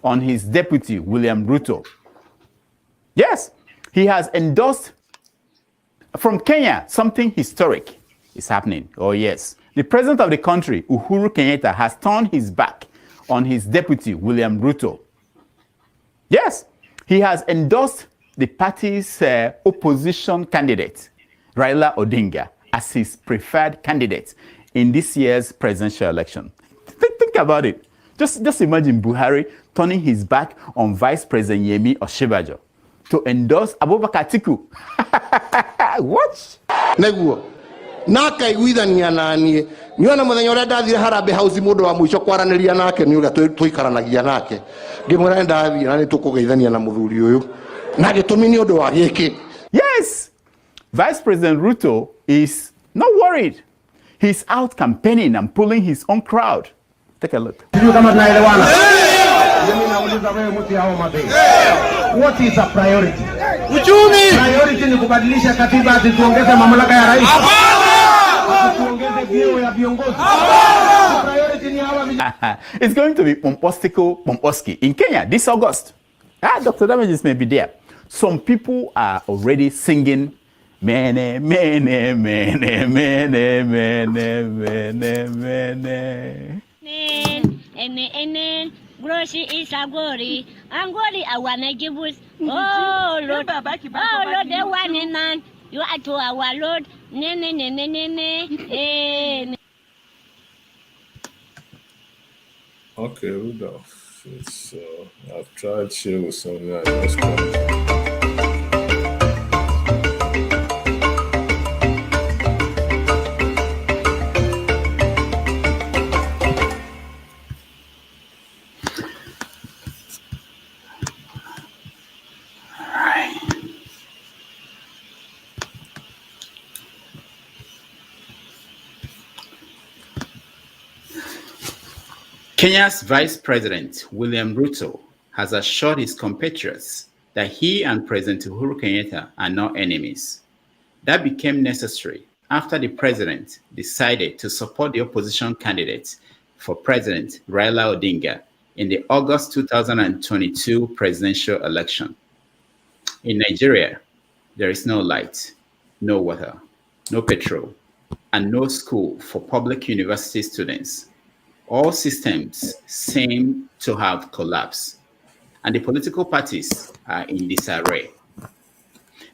on his deputy, William Ruto. Yes, he has endorsed from Kenya, something historic is happening. Oh yes, the president of the country, Uhuru Kenyatta, has turned his back on his deputy, William Ruto. Yes, he has endorsed the party's opposition candidate, Raila Odinga, as his preferred candidate in this year's presidential election. Think about it. Just imagine Buhari turning his back on Vice President Yemi Osinbajo to endorse Abubakar Atiku. What? Neguo. Naka iguithania nanie. Niona muthenya uria ndathire Harambe House mundu wa mwico kwaraniria nake ni uria tuikaranagia nake. Ngimwira ndathire na ni tukugeithania na muthuri uyu. Na gitumi ni undu wa giki. Yes. Vice President Ruto is not worried. He's out campaigning and pulling his own crowd. Take a look. What is a priority? Priority ni kubadilisha katiba ati tuongeze mamlaka ya rais. Tuongeze vyeo ya viongozi. Priority ni hawa. It's going to be Pomposki in Kenya this August. Dr. Damages may be there. Some people are already singing mene, mene, mene, mene, mene, mene, mene. Groshi is a glory, Angoli, I wanna give us. Oh, Lord, the one in man, you are to our Lord. Okay, Rudolph. I've tried Shehu, so now let's go. Kenya's Vice President, William Ruto, has assured his compatriots that he and President Uhuru Kenyatta are not enemies. That became necessary after the president decided to support the opposition candidate for President Raila Odinga in the August 2022 presidential election. In Nigeria, there is no light, no water, no petrol, and no school for public university students. All systems seem to have collapsed, and the political parties are in disarray.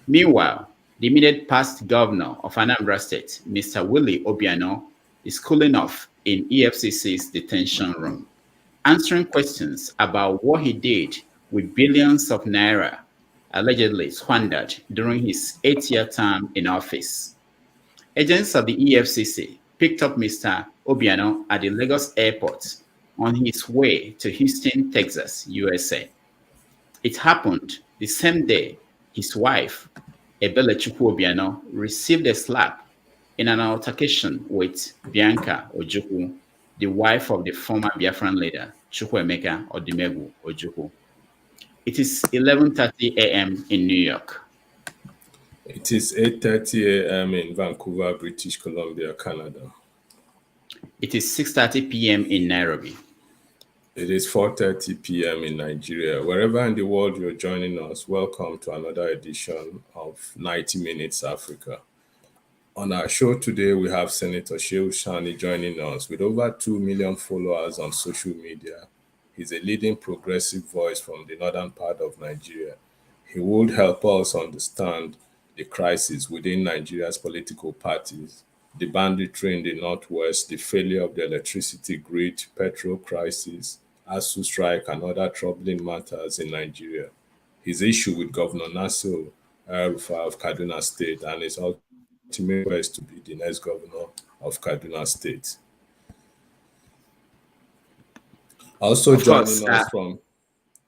Meanwhile, the immediate past governor of Anambra State, Mr. Willie Obiano, is cooling off in EFCC's detention room, answering questions about what he did with billions of naira allegedly squandered during his 8-year term in office. Agents of the EFCC picked up Mr. Obiano at the Lagos airport on his way to Houston, Texas, USA. It happened the same day his wife, Ebelechukwu Obiano, received a slap in an altercation with Bianca Ojukwu, the wife of the former Biafran leader, Chukwuemeka Odimegwu Ojukwu. It is 11:30 a.m. in New York. It is 8:30 a.m. in Vancouver, British Columbia, Canada. It is 6:30 p.m. in Nairobi. It is 4:30 p.m. in Nigeria. Wherever in the world you're joining us, welcome to another edition of 90 Minutes Africa. On our show today, we have Senator Shehu Sani joining us with over 2 million followers on social media. He's a leading progressive voice from the northern part of Nigeria. He would help us understand the crisis within Nigeria's political parties, the banditry in the northwest, the failure of the electricity grid, petrol crisis, ASU strike, and other troubling matters in Nigeria. His issue with Governor Nasir El-Rufai of Kaduna State and his ultimate quest to be the next governor of Kaduna State. Also joining us from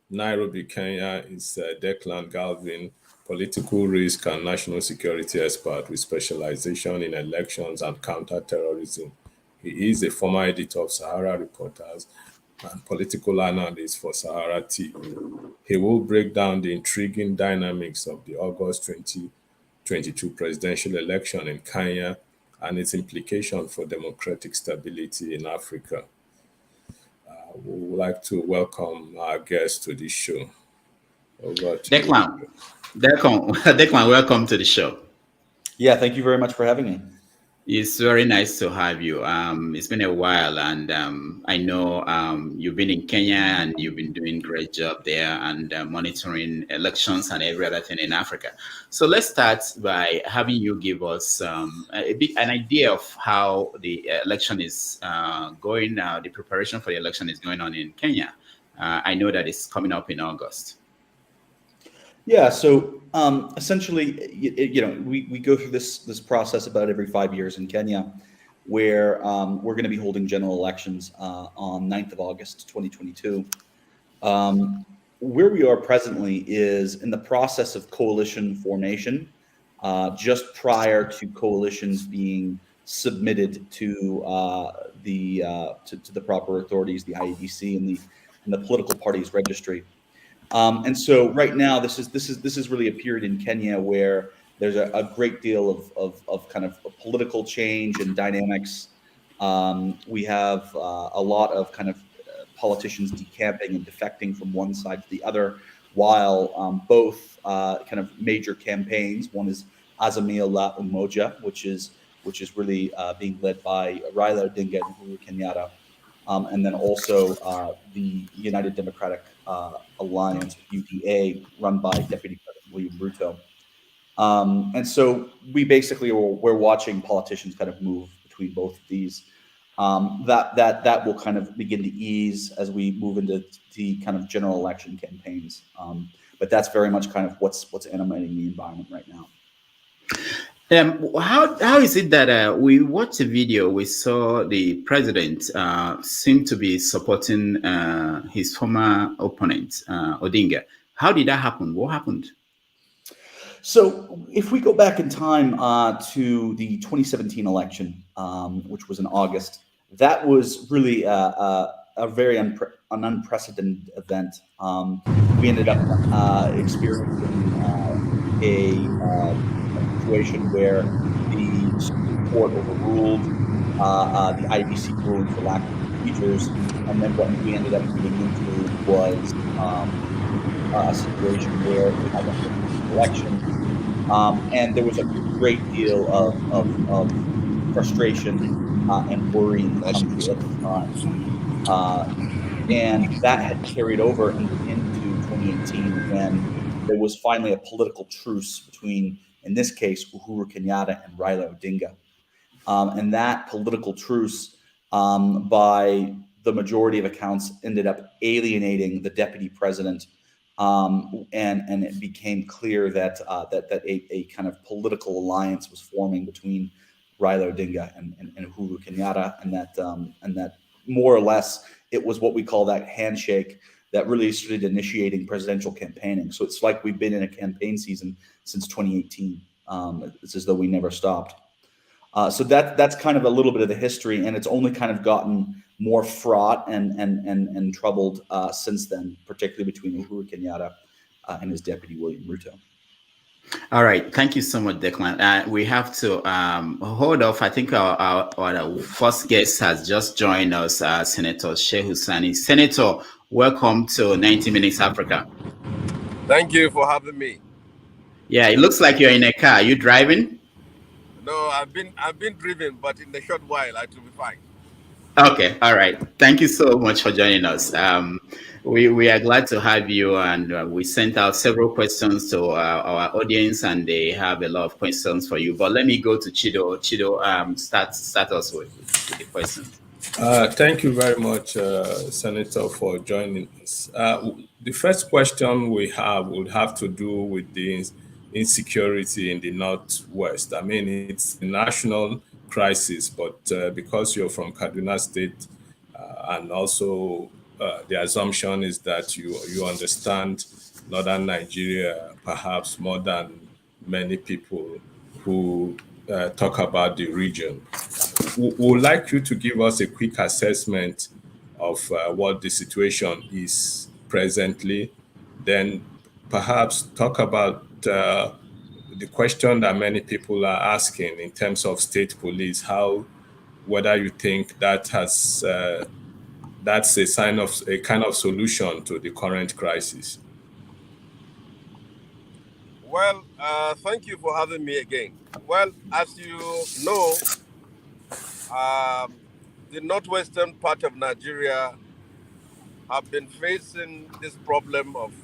Nairobi, Kenya is Declan Galvin, political risk and national security expert with specialization in elections and counter-terrorism. He is a former editor of Sahara Reporters and political analyst for Sahara TV. He will break down the intriguing dynamics of the August 2022 presidential election in Kenya and its implication for democratic stability in Africa. we would like to welcome our guest to this show. Over to Declan. Declan, welcome to the show. Yeah, thank you very much for having me. It's very nice to have you. It's been a while, and I know you've been in Kenya and you've been doing a great job there and monitoring elections and every other thing in Africa. So let's start by having you give us an idea of how the election is going. The preparation for the election is going on in Kenya. I know that it's coming up in August. Yeah, so essentially, we go through this process about every 5 years in Kenya, where we're going to be holding general elections on 9th of August, 2022. Where we are presently is in the process of coalition formation, just prior to coalitions being submitted to the proper authorities, the IEBC and the political parties registry. And so right now, this is really a period in Kenya where there's a great deal of kind of political change and dynamics. We have a lot of kind of politicians decamping and defecting from one side to the other, while both kind of major campaigns. One is Azimio la Umoja, which is really being led by Raila Odinga and Uhuru Kenyatta. And then also the United Democratic Alliance, UDA, run by Deputy President William Ruto. And so we basically we're watching politicians kind of move between both of these. That will kind of begin to ease as we move into the kind of general election campaigns. But that's very much kind of what's animating the environment right now. How is it that we watched a video, we saw the president seem to be supporting his former opponent, Odinga? How did that happen? What happened? So if we go back in time to the 2017 election, which was in August, that was really a very unprecedented event. We ended up experiencing a situation where the Supreme Court overruled the IEBC ruling for lack of procedures, and then what we ended up getting into was a situation where we had an election, and there was a great deal of frustration and worry in the country at the time, and that had carried over into 2018 when there was finally a political truce between, in this case, Uhuru Kenyatta and Raila Odinga. And that political truce, by the majority of accounts, ended up alienating the deputy president. And it became clear that a kind of political alliance was forming between Raila Odinga and Uhuru Kenyatta, and that more or less it was what we call that handshake that really started initiating presidential campaigning. So it's like we've been in a campaign season since 2018. It's as though we never stopped. So that's kind of a little bit of the history, and it's only kind of gotten more fraught and troubled since then, particularly between Uhuru Kenyatta and his deputy William Ruto. All right, thank you so much, Declan. We have to hold off. I think our first guest has just joined us, Senator Shehu Sani. Senator, welcome to 90 Minutes Africa. Thank you for having me. Yeah, it looks like you're in a car. Are you driving? No, I've been driven, but in a short while I will be fine. Okay, all right. Thank you so much for joining us. We are glad to have you, and we sent out several questions to our audience, and they have a lot of questions for you. But let me go to Chido. Chido, start us with the questions. Thank you very much, Senator, for joining us. The first question we have would have to do with the insecurity in the Northwest. I mean, it's a national crisis, but because you're from Kaduna State, and also the assumption is that you understand northern Nigeria perhaps more than many people who talk about the region. We would like you to give us a quick assessment of what the situation is presently, then perhaps talk about the question that many people are asking in terms of state police, whether you think that has that's a sign of a kind of solution to the current crisis? Well, thank you for having me again. Well, as you know, the northwestern part of Nigeria have been facing this problem of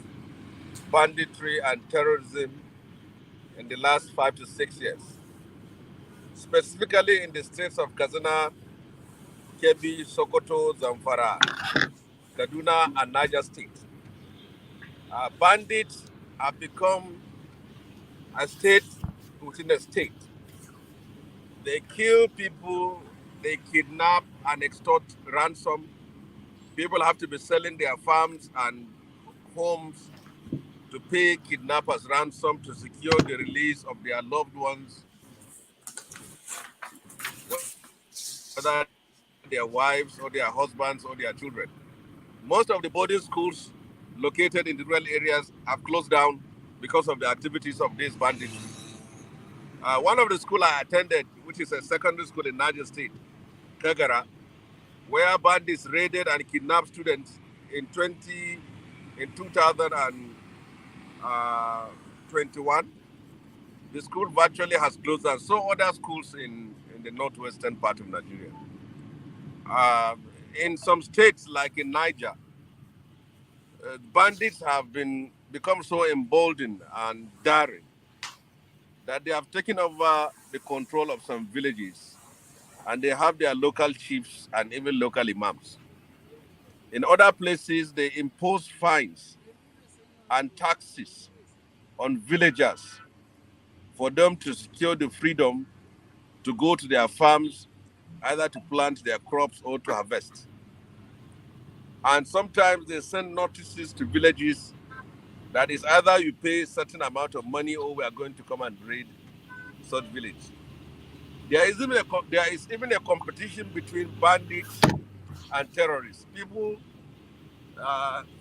banditry and terrorism in the last 5 to 6 years, specifically in the states of Kazana, Kebbi, Sokoto, Zamfara, Kaduna, and Niger State. Bandits have become a state within a state. They kill people, they kidnap and extort ransom. People have to be selling their farms and homes to pay kidnappers ransom to secure the release of their loved ones, whether their wives or their husbands or their children. Most of the boarding schools located in the rural areas have closed down because of the activities of these bandits. One of the schools I attended, which is a secondary school in Niger State, Kagara, where bandits raided and kidnapped students in 2021. The school virtually has closed down. So other schools in the northwestern part of Nigeria. In some states, like in Niger, bandits have become so emboldened and daring that they have taken over the control of some villages, and they have their local chiefs and even local imams. In other places, they impose fines and taxes on villagers for them to secure the freedom to go to their farms, either to plant their crops or to harvest. And sometimes they send notices to villages that is either you pay a certain amount of money or we are going to come and raid such village. There is even a competition between bandits and terrorists. People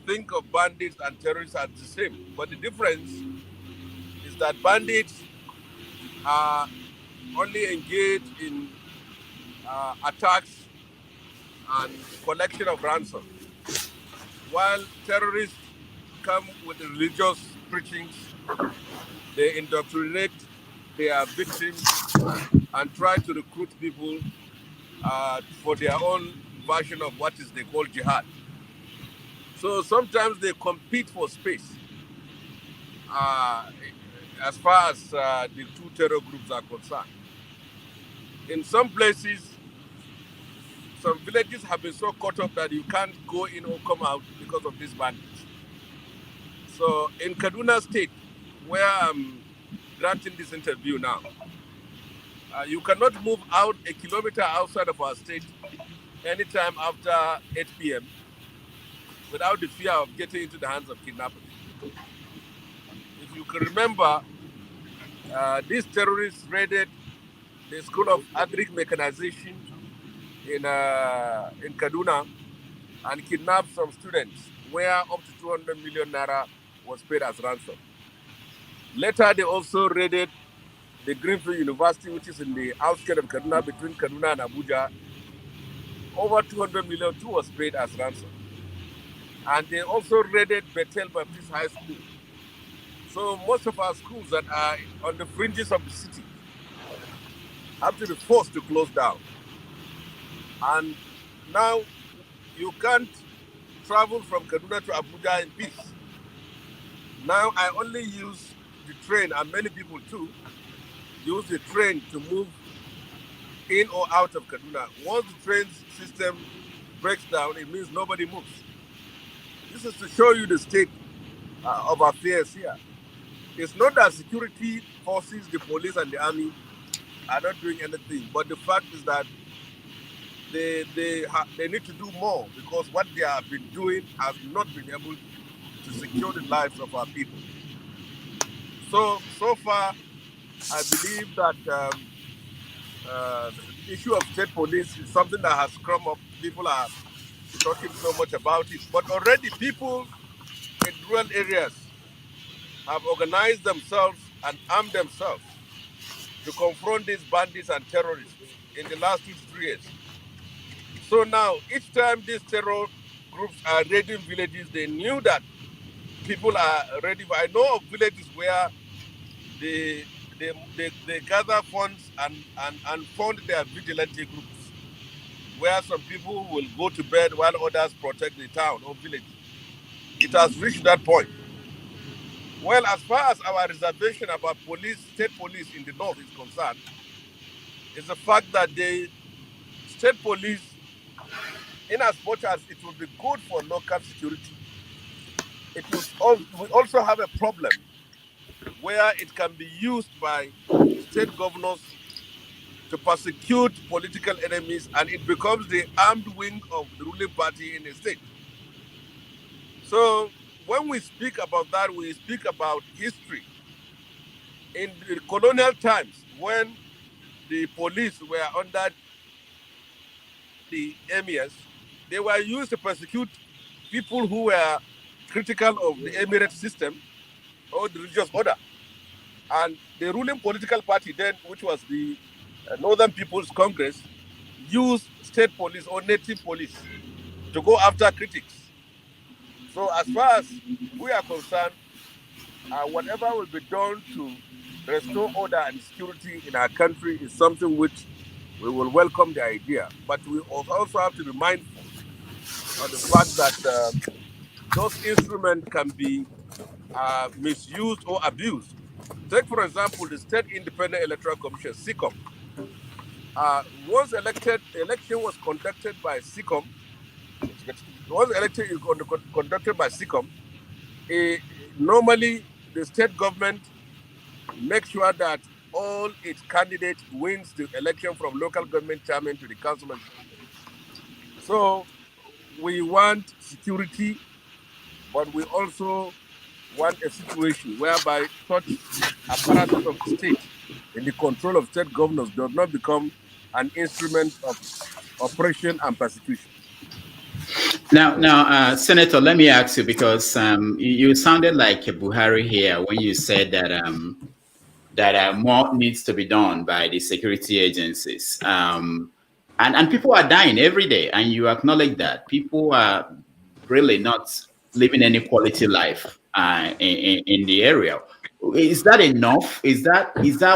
think of bandits and terrorists as the same, but the difference is that bandits are only engaged in attacks and collection of ransom, while terrorists come with religious preachings. They indoctrinate their victims and try to recruit people for their own version of what is they call jihad. So sometimes they compete for space as far as the two terror groups are concerned. In some places, some villages have been so caught up that you can't go in or come out because of these bandits. So in Kaduna State, where I'm granting this interview now, you cannot move out a kilometer outside of our state anytime after 8 p.m. without the fear of getting into the hands of kidnappers. If you can remember, these terrorists raided the School of Agric Mechanization in Kaduna and kidnapped some students, where up to 200 million naira was paid as ransom. Later, they also raided the Greenfield University, which is in the outskirts of Kaduna, between Kaduna and Abuja. Over 200 million too was paid as ransom. And they also raided Bethel Baptist High School. So most of our schools that are on the fringes of the city have to be forced to close down. And now you can't travel from Kaduna to Abuja in peace. Now I only use the train, and many people too use the train to move in or out of Kaduna. Once the train system breaks down, it means nobody moves. This is to show you the state of affairs here. It's not that security forces, the police and the army are not doing anything, but the fact is that they need to do more, because what they have been doing has not been able to secure the lives of our people. So far, I believe that the issue of state police is something that has come up. People are talking so much about it, but already people in rural areas have organized themselves and armed themselves to confront these bandits and terrorists in the last 2 to 3 years. So now, each time these terror groups are raiding villages, they knew that people are ready. But I know of villages where they gather funds and fund their vigilante groups, where some people will go to bed while others protect the town or village. It has reached that point. Well, as far as our reservation about police, state police in the north is concerned, is the fact that the state police, in as much as it will be good for local security, it will also have a problem where it can be used by state governors to persecute political enemies, and it becomes the armed wing of the ruling party in the state. So when we speak about that, we speak about history. In the colonial times, when the police were under the emirs, they were used to persecute people who were critical of the emirate system or the religious order. And the ruling political party then, which was the Northern People's Congress, used state police or native police to go after critics. So as far as we are concerned, whatever will be done to restore order and security in our country is something which we will welcome the idea. But we also have to be mindful of the fact that those instruments can be misused or abused. Take, for example, the State Independent Electoral Commission, SICOM. Once election was conducted by SICOM, normally the state government makes sure that all its candidates wins the election from local government chairman to the councillor. So we want security, but we also want a situation whereby such apparatus of the state in the control of state governors does not become an instrument of oppression and persecution. Now, Senator, let me ask you, because you sounded like a Buhari here when you said that that more needs to be done by the security agencies. And people are dying every day, and you acknowledge that. People are really not living any quality life in the area. Is that enough? Is that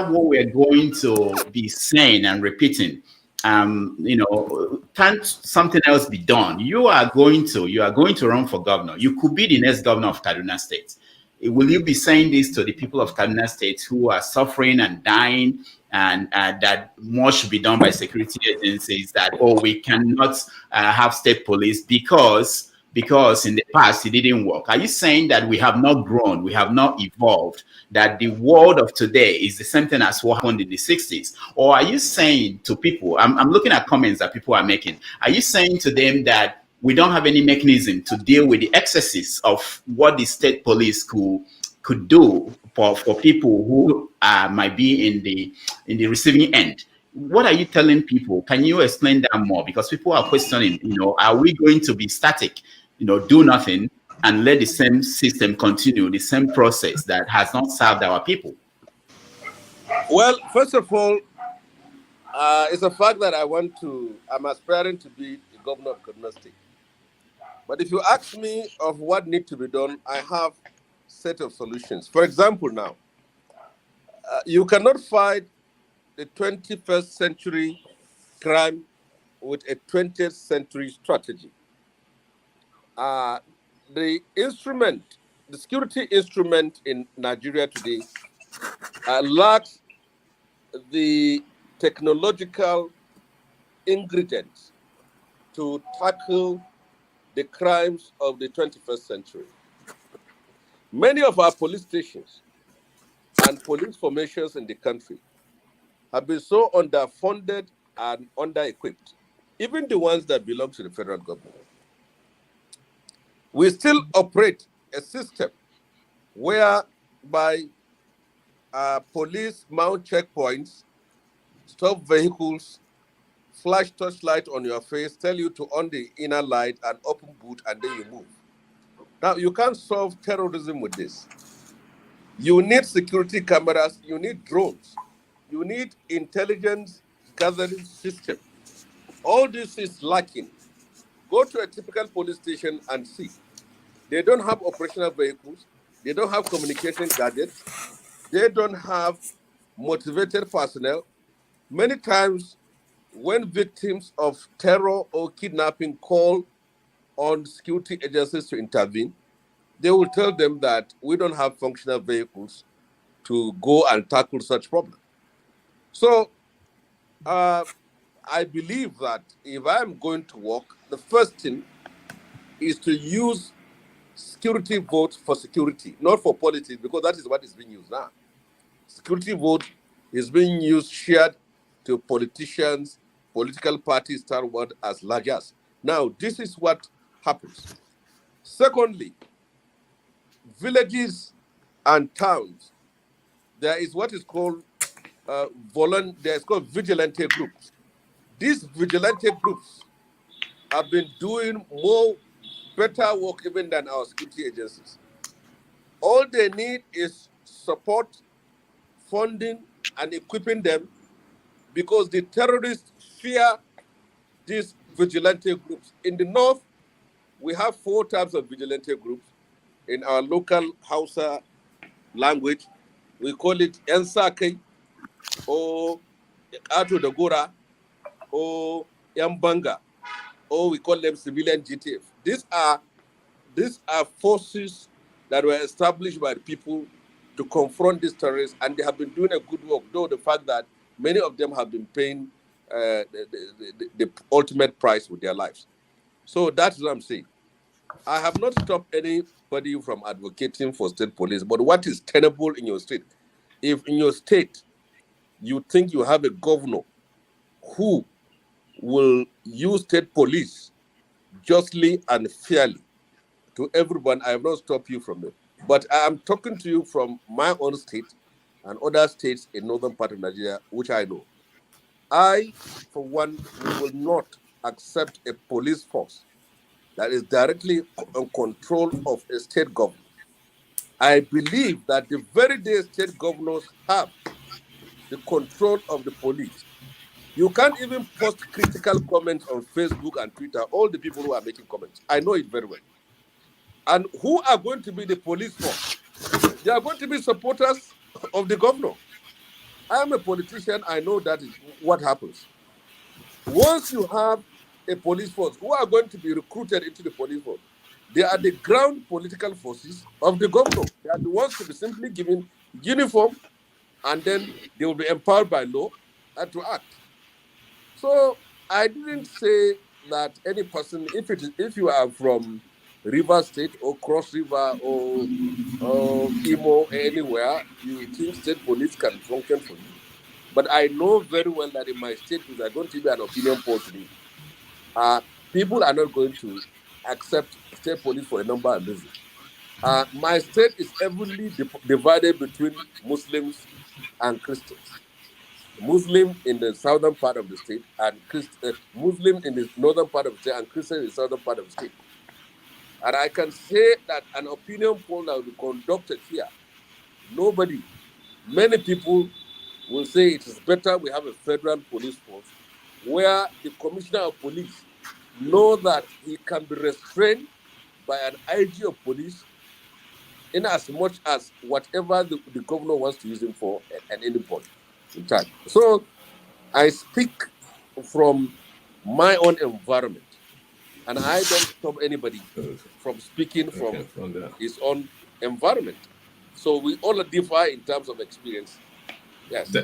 what we're going to be saying and repeating? Can't something else be done? You are going to run for governor. You could be the next governor of Kaduna State. Will you be saying this to the people of Kaduna State who are suffering and dying, and that more should be done by security agencies, that, we cannot have state police because in the past it didn't work? Are you saying that we have not grown, we have not evolved, that the world of today is the same thing as what happened in the 60s? Or are you saying to people, I'm looking at comments that people are making, are you saying to them that we don't have any mechanism to deal with the excesses of what the state police could do for people who might be in the receiving end? What are you telling people? Can you explain that more? Because people are questioning, are we going to be static, do nothing, and let the same system continue, the same process that has not served our people? Well, first of all, it's a fact that I'm aspiring to be the governor of Kaduna State. But if you ask me of what needs to be done, I have a set of solutions. For example, now, you cannot fight the 21st century crime with a 20th century strategy. The security instrument in Nigeria today lacks the technological ingredients to tackle the crimes of the 21st century. Many of our police stations and police formations in the country have been so underfunded and under-equipped, even the ones that belong to the federal government. We still operate a system whereby police mount checkpoints, stop vehicles, flash torchlight on your face, tell you to on the inner light and open boot, and then you move. Now, you can't solve terrorism with this. You need security cameras, you need drones, you need intelligence gathering system All this is lacking. Go to a typical police station and see. They don't have operational vehicles. They don't have communication gadgets. They don't have motivated personnel. Many times, when victims of terror or kidnapping call on security agencies to intervene, they will tell them that we don't have functional vehicles to go and tackle such problems. So I believe that if I'm going to work, the first thing is to use security votes for security, not for politics, because that is what is being used now. Security vote is being used, shared to politicians, political parties, start word as large as. Now, this is what happens. Secondly, villages and towns, there is what is called vigilante groups. These vigilante groups have been doing better work even than our security agencies. All they need is support, funding, and equipping them, because the terrorists fear these vigilante groups. In the north, we have 4 types of vigilante groups. In our local Hausa language, we call it Ensake, or Ato Dagora, or Yambanga, or we call them civilian GTF. These are forces that were established by the people to confront these terrorists, and they have been doing a good work, though the fact that many of them have been paying the ultimate price with their lives. So that's what I'm saying. I have not stopped anybody from advocating for state police, but what is tenable in your state? If in your state you think you have a governor who will use state police justly and fairly to everyone, I have not stopped you from it. But I am talking to you from my own state and other states in northern part of Nigeria, which I know. I, for one, will not accept a police force that is directly in control of a state government. I believe that the very day state governors have the control of the police, you can't even post critical comments on Facebook and Twitter, all the people who are making comments. I know it very well. And who are going to be the police force? They are going to be supporters of the governor. I am a politician. I know that is what happens. Once you have a police force, who are going to be recruited into the police force? They are the ground political forces of the governor. They are the ones to be simply given uniform, and then they will be empowered by law and to act. So I didn't say that any person, if you are from River State or Cross River or Imo, anywhere, you think state police can function for you. But I know very well that in my state, if I going to be an opinion poll today, people are not going to accept state police for a number of reasons. My state is heavily divided between Muslims and Christians. Muslim in the southern part of the state and Muslim in the northern part of the state and Christian in the southern part of the state. And I can say that an opinion poll that will be conducted here, many people will say it is better we have a federal police force where the commissioner of police know that he can be restrained by an IG of police in as much as whatever the governor wants to use him for at any point in time. So I speak from my own environment, and I don't stop anybody from speaking from his own environment. So we all differ in terms of experience. Yes.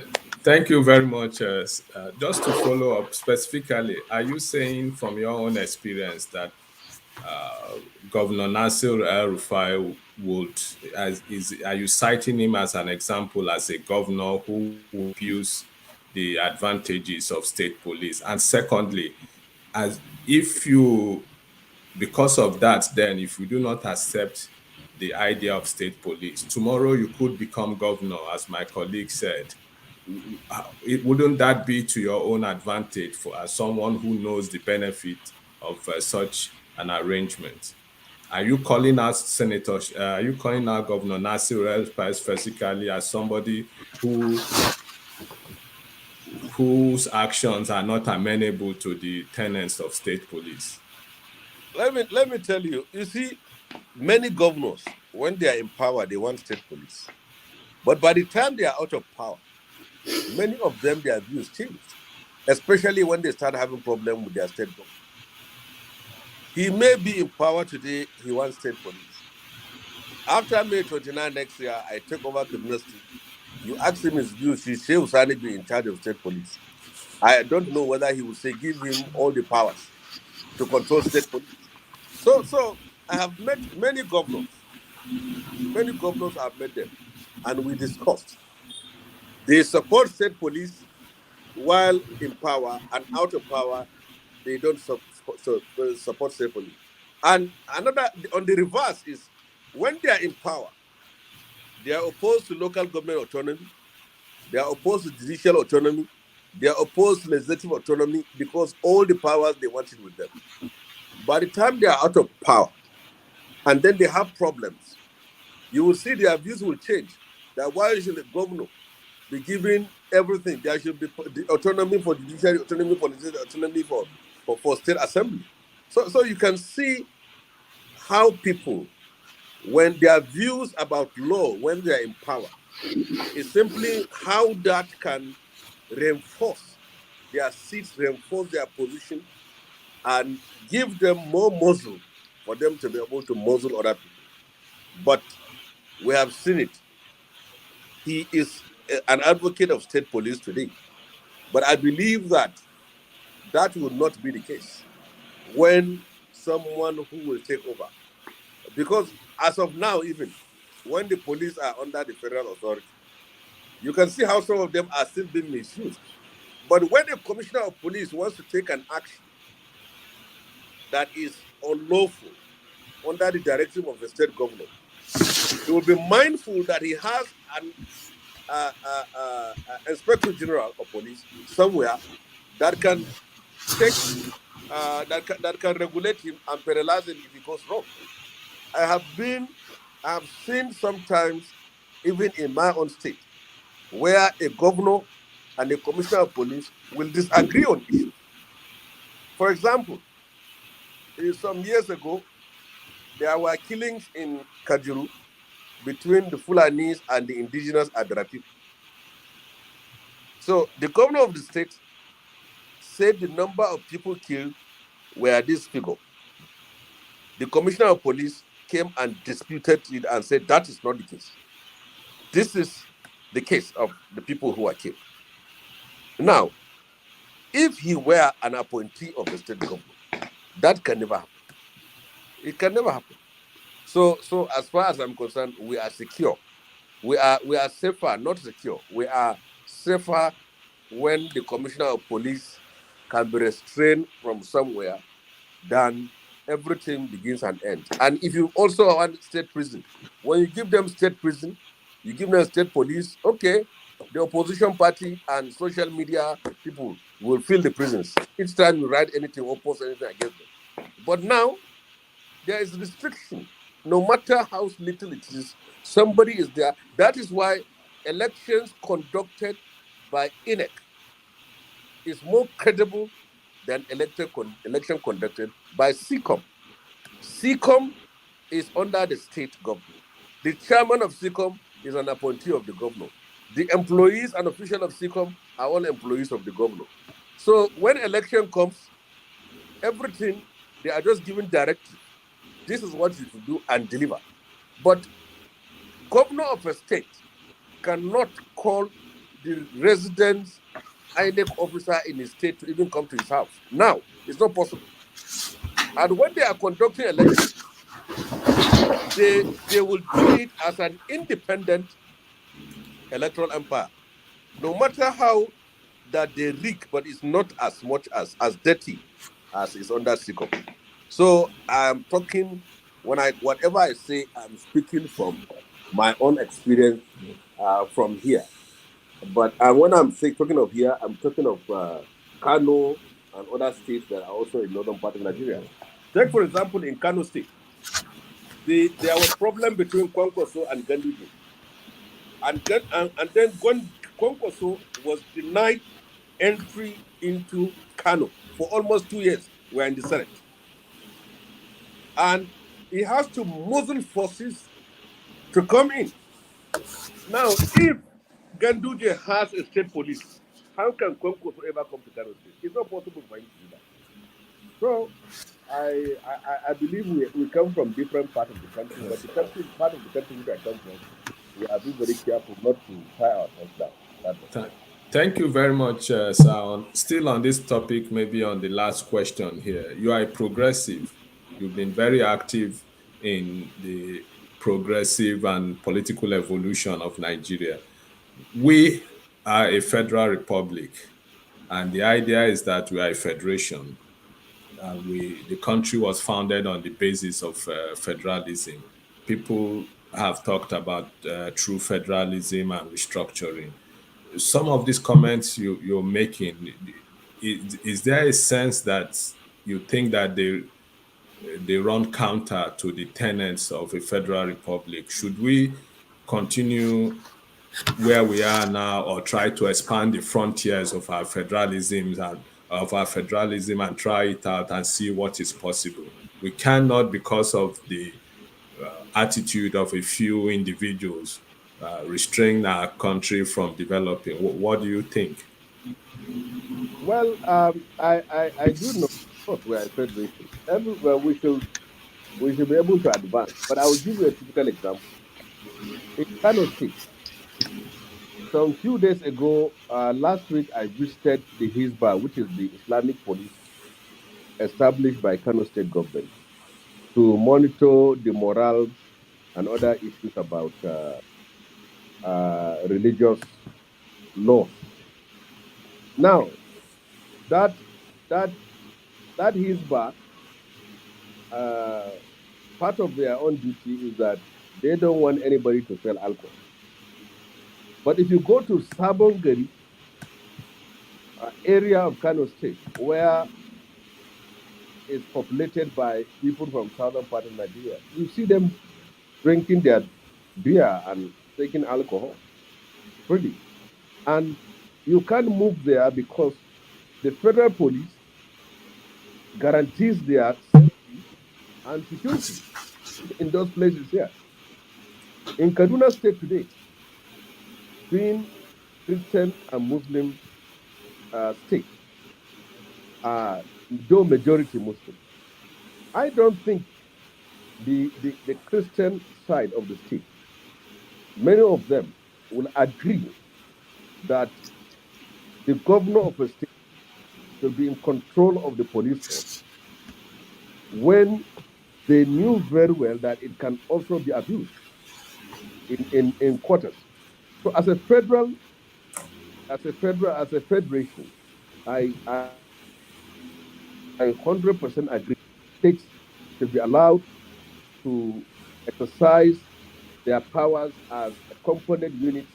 Thank you very much. Just to follow up specifically, are you saying from your own experience that Governor Nasir El-Rufai are you citing him as an example as a governor who will use the advantages of state police? And secondly, because of that, then if you do not accept the idea of state police, tomorrow you could become governor, as my colleague said. Wouldn't that be to your own advantage as someone who knows the benefit of such an arrangement? Are you calling out Governor Nasir El-Rufai specifically as somebody who whose actions are not amenable to the tenets of state police? Let me tell you. You see, many governors, when they are in power, they want state police. But by the time they are out of power, many of them, their views changed, especially when they start having problems with their state government. He may be in power today, he wants state police. After May 29 next year, I take over Kaduna State. You ask him his views, should Shehu Sani be in charge of state police? I don't know whether he will say give him all the powers to control state police. So I have met many governors. Many governors I've met them, and we discussed. They support state police while in power, and out of power, they don't support state police. And another, on the reverse, is when they are in power, they are opposed to local government autonomy, they are opposed to judicial autonomy, they are opposed to legislative autonomy because all the powers they wanted with them. By the time they are out of power, and then they have problems, you will see their views will change. That why should the governor be given everything? There should be the autonomy for judiciary, autonomy for legislative, autonomy for state assembly. So you can see how people, when their views about law, when they are in power, is simply how that can reinforce their seats, reinforce their position, and give them more muzzle for them to be able to muzzle other people. But we have seen it. He is an advocate of state police today. But I believe that will not be the case when someone who will take over. Because as of now, even when the police are under the federal authority, you can see how some of them are still being misused. But when the commissioner of police wants to take an action that is unlawful under the directive of the state governor, he will be mindful that he has an inspector general of police somewhere that can take that can regulate him and penalize him if he goes wrong. I have seen sometimes, even in my own state, where a governor and a commissioner of police will disagree on issues. For example, some years ago, there were killings in Kajuru between the Fulanis and the indigenous Adara people. So the governor of the state said the number of people killed were this figure. The commissioner of police came and disputed it and said that is not the case. This is the case of the people who are killed. Now, if he were an appointee of the state government, that can never happen. It can never happen. So as far as I'm concerned, we are secure. We are safer, not secure. We are safer when the commissioner of police can be restrained from somewhere than everything begins and ends. And if you also want state prison, when you give them state prison, you give them state police, okay, the opposition party and social media people will fill the prisons. Each time you write anything or post anything against them. But now, there is restriction. No matter how little it is, somebody is there. That is why elections conducted by INEC is more credible than election conducted by SECOM. SECOM is under the state government. The chairman of SECOM is an appointee of the governor. The employees and officials of SECOM are all employees of the governor. So when election comes, everything, they are just given directive. This is what you should do and deliver. But governor of a state cannot call the residents INEC officer in his state to even come to his house. Now, it's not possible. And when they are conducting elections, they will do it as an independent electoral empire. No matter how that they rig, but it's not as much as dirty as is under SECOM. So I'm talking, whatever I say, I'm speaking from my own experience from here. But when I'm talking of here, I'm talking of Kano and other states that are also in northern part of Nigeria. Take, for example, in Kano State, there was problem between Kwankwaso and Ganduje. And then when Kwankwaso was denied entry into Kano for almost 2 years. We're in the Senate. And he has to muzzle forces to come in. Now, if Ganduje has a state police, how can Kwankwaso ever come to Kano State? It's not possible for him to do that. So, I believe we come from different parts of the country, but the part of the country which I come from, we are being very careful not to tie ourselves down. Thank you very much, sir. Still on this topic, maybe on the last question here. You are a progressive. You've been very active in the progressive and political evolution of Nigeria. We are a federal republic, and the idea is that we are a federation. The country was founded on the basis of federalism. People have talked about true federalism and restructuring. Some of these comments you're making, is there a sense that you think that they run counter to the tenets of a federal republic? Should we continue where we are now, or try to expand the frontiers of our federalism and try it out and see what is possible? We cannot, because of the attitude of a few individuals, restrain our country from developing. What do you think? Well, I do know, of course, we are a federation. Everywhere we should be able to advance. But I will give you a typical example. In Kano State, some few days ago, last week, I visited the Hizbah, which is the Islamic police established by Kano State government to monitor the morals and other issues about religious laws. Now, that Hizbah, part of their own duty is that they don't want anybody to sell alcohol. But if you go to Sabongari, area of Kano State, where it's populated by people from southern part of Nigeria, you see them drinking their beer and taking alcohol freely. And you can't move there because the federal police guarantees their safety and security in those places here. In Kaduna State today, being Christian and Muslim state, though majority Muslim, I don't think the Christian side of the state, many of them will agree that the governor of a state should be in control of the police force when they knew very well that it can also be abused in quarters. So as a federation, I 100% agree. States should be allowed to exercise their powers as a component unit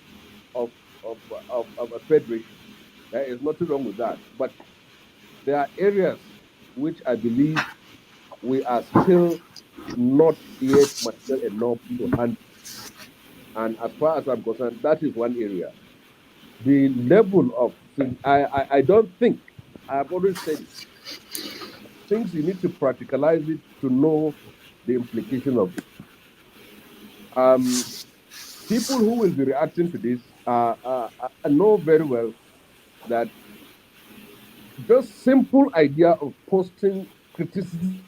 of a federation. There is nothing wrong with that. But there are areas which I believe we are still not yet mature enough to handle. And as far as I'm concerned, that is one area. The level of things, I don't think, I've always said it, things you need to practicalize it to know the implication of it. People who will be reacting to this know very well that just simple idea of posting criticism.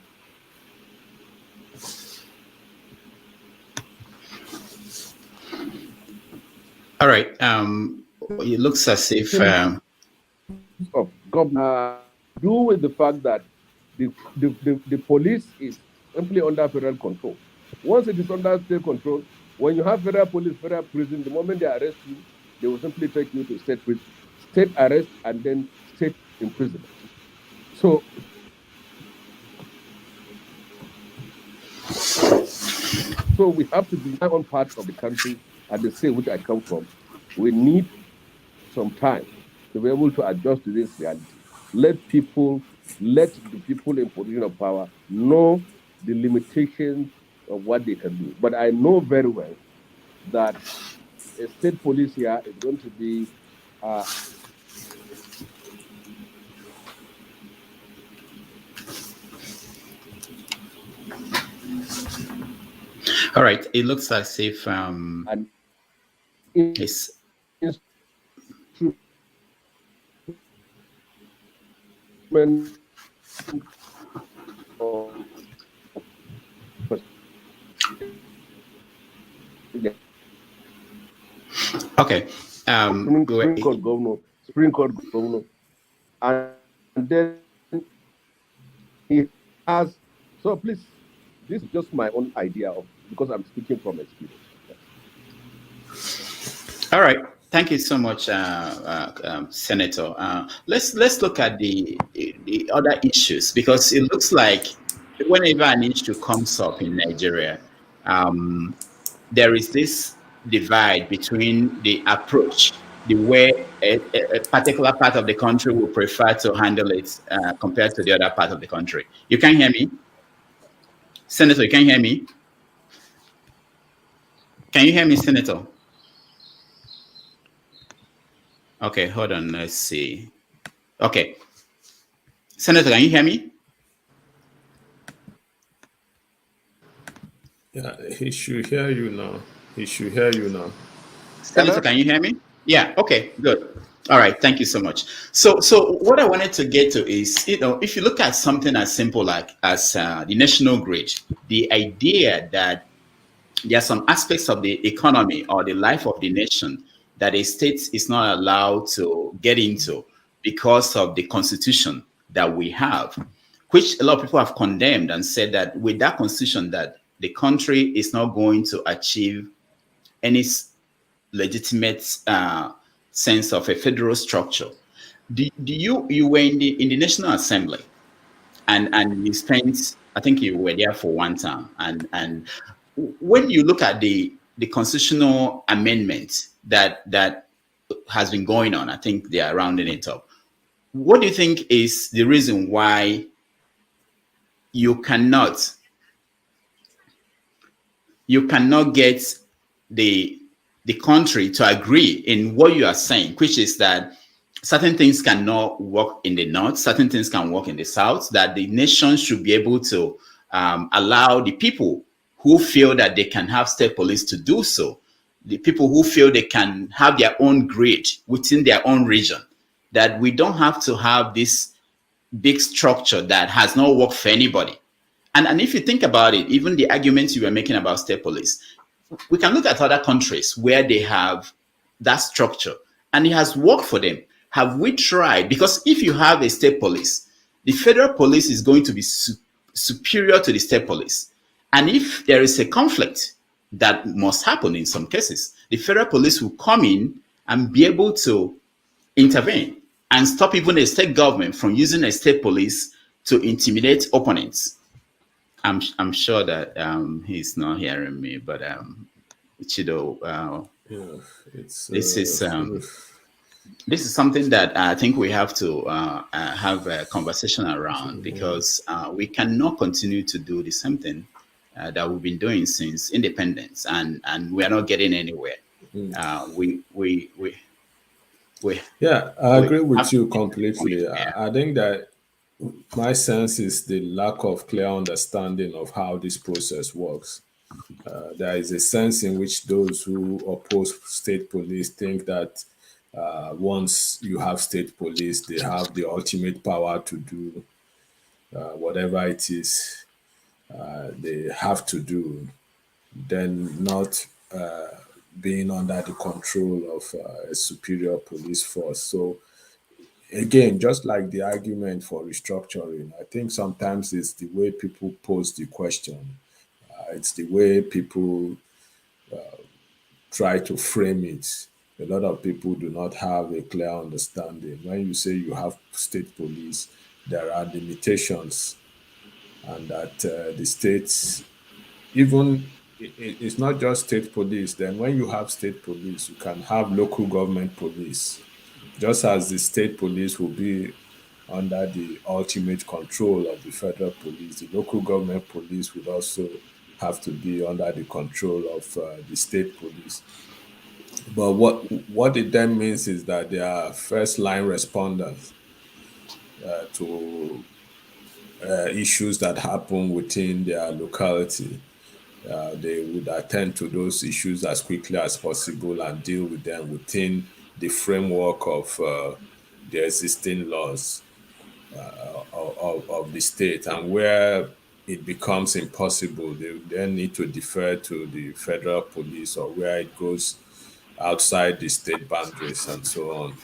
All right. It looks as if of government do with the fact that the police is simply under federal control. Once it is under state control, when you have federal police, federal prison, the moment they arrest you, they will simply take you to state arrest and then state imprisonment. So we have to be on part of the country and the state which I come from. We need some time to be able to adjust to this reality. Let the people in position of power know the limitations of what they can do. But I know very well that a state police here is going to be All right. It looks as if And it's instrument of okay. Supreme Court governor, and then he has. So please, this is just my own idea of, because I'm speaking from experience. All right. Thank you so much, Senator. Let's look at the other issues, because it looks like whenever an issue comes up in Nigeria, there is this divide between the approach, the way a particular part of the country will prefer to handle it compared to the other part of the country. You can hear me, Senator? You can hear me? Can you hear me, Senator? Okay, hold on. Let's see. Okay. Senator, can you hear me? Yeah, he should hear you now. He should hear you now. Senator, can you hear me? Yeah. Okay, good. All right. Thank you so much. So what I wanted to get to is, if you look at something as simple as the national grid, the idea that there are some aspects of the economy or the life of the nation that a state is not allowed to get into because of the constitution that we have, which a lot of people have condemned and said that with that constitution that the country is not going to achieve any legitimate sense of a federal structure. You were in the National Assembly, and you spent, I think you were there for one term, and when you look at the constitutional amendment that has been going on, I think they are rounding it up. What do you think is the reason why you cannot get the country to agree in what you are saying, which is that certain things cannot work in the north, certain things can work in the south, that the nation should be able to allow the people who feel that they can have state police to do so, the people who feel they can have their own grid within their own region, that we don't have to have this big structure that has not worked for anybody. And if you think about it, even the arguments you were making about state police, we can look at other countries where they have that structure and it has worked for them. Have we tried? Because if you have a state police, the federal police is going to be superior to the state police. And if there is a conflict that must happen in some cases, the federal police will come in and be able to intervene and stop even a state government from using a state police to intimidate opponents. I'm sure that he's not hearing me, but Chido, this is something that I think we have to have a conversation around, because we cannot continue to do the same thing that we've been doing since independence, and we are not getting anywhere. Yeah, I agree with you completely. I think that my sense is the lack of clear understanding of how this process works. There is a sense in which those who oppose state police think that once you have state police, they have the ultimate power to do whatever it is they have to do, then not being under the control of a superior police force. So again, just like the argument for restructuring, I think sometimes it's the way people pose the question. It's the way people try to frame it. A lot of people do not have a clear understanding. When you say you have state police, there are limitations, and that the states, even it's not just state police. Then when you have state police, you can have local government police. Just as the state police will be under the ultimate control of the federal police, the local government police would also have to be under the control of the state police. But what it then means is that they are first line responders to issues that happen within their locality. they would attend to those issues as quickly as possible and deal with them within the framework of the existing laws of the state. And where it becomes impossible, they then need to defer to the federal police, or where it goes outside the state boundaries and so on.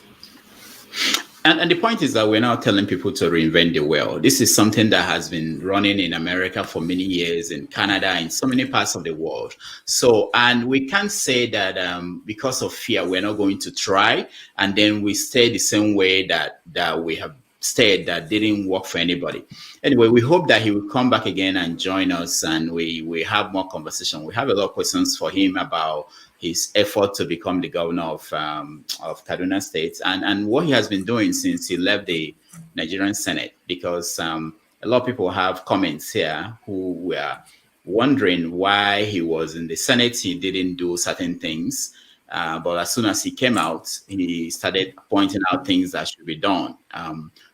And the point is that we're now telling people to reinvent the wheel. This is something that has been running in America for many years, in Canada, in so many parts of the world. So, and we can't say that because of fear, we're not going to try, and then we stay the same way that we have stayed, that didn't work for anybody. Anyway, we hope that he will come back again and join us, and we have more conversation. We have a lot of questions for him about his effort to become the governor of Kaduna State, and what he has been doing since he left the Nigerian Senate, because a lot of people have comments here who were wondering why he was in the Senate. He didn't do certain things, but as soon as he came out, he started pointing out things that should be done.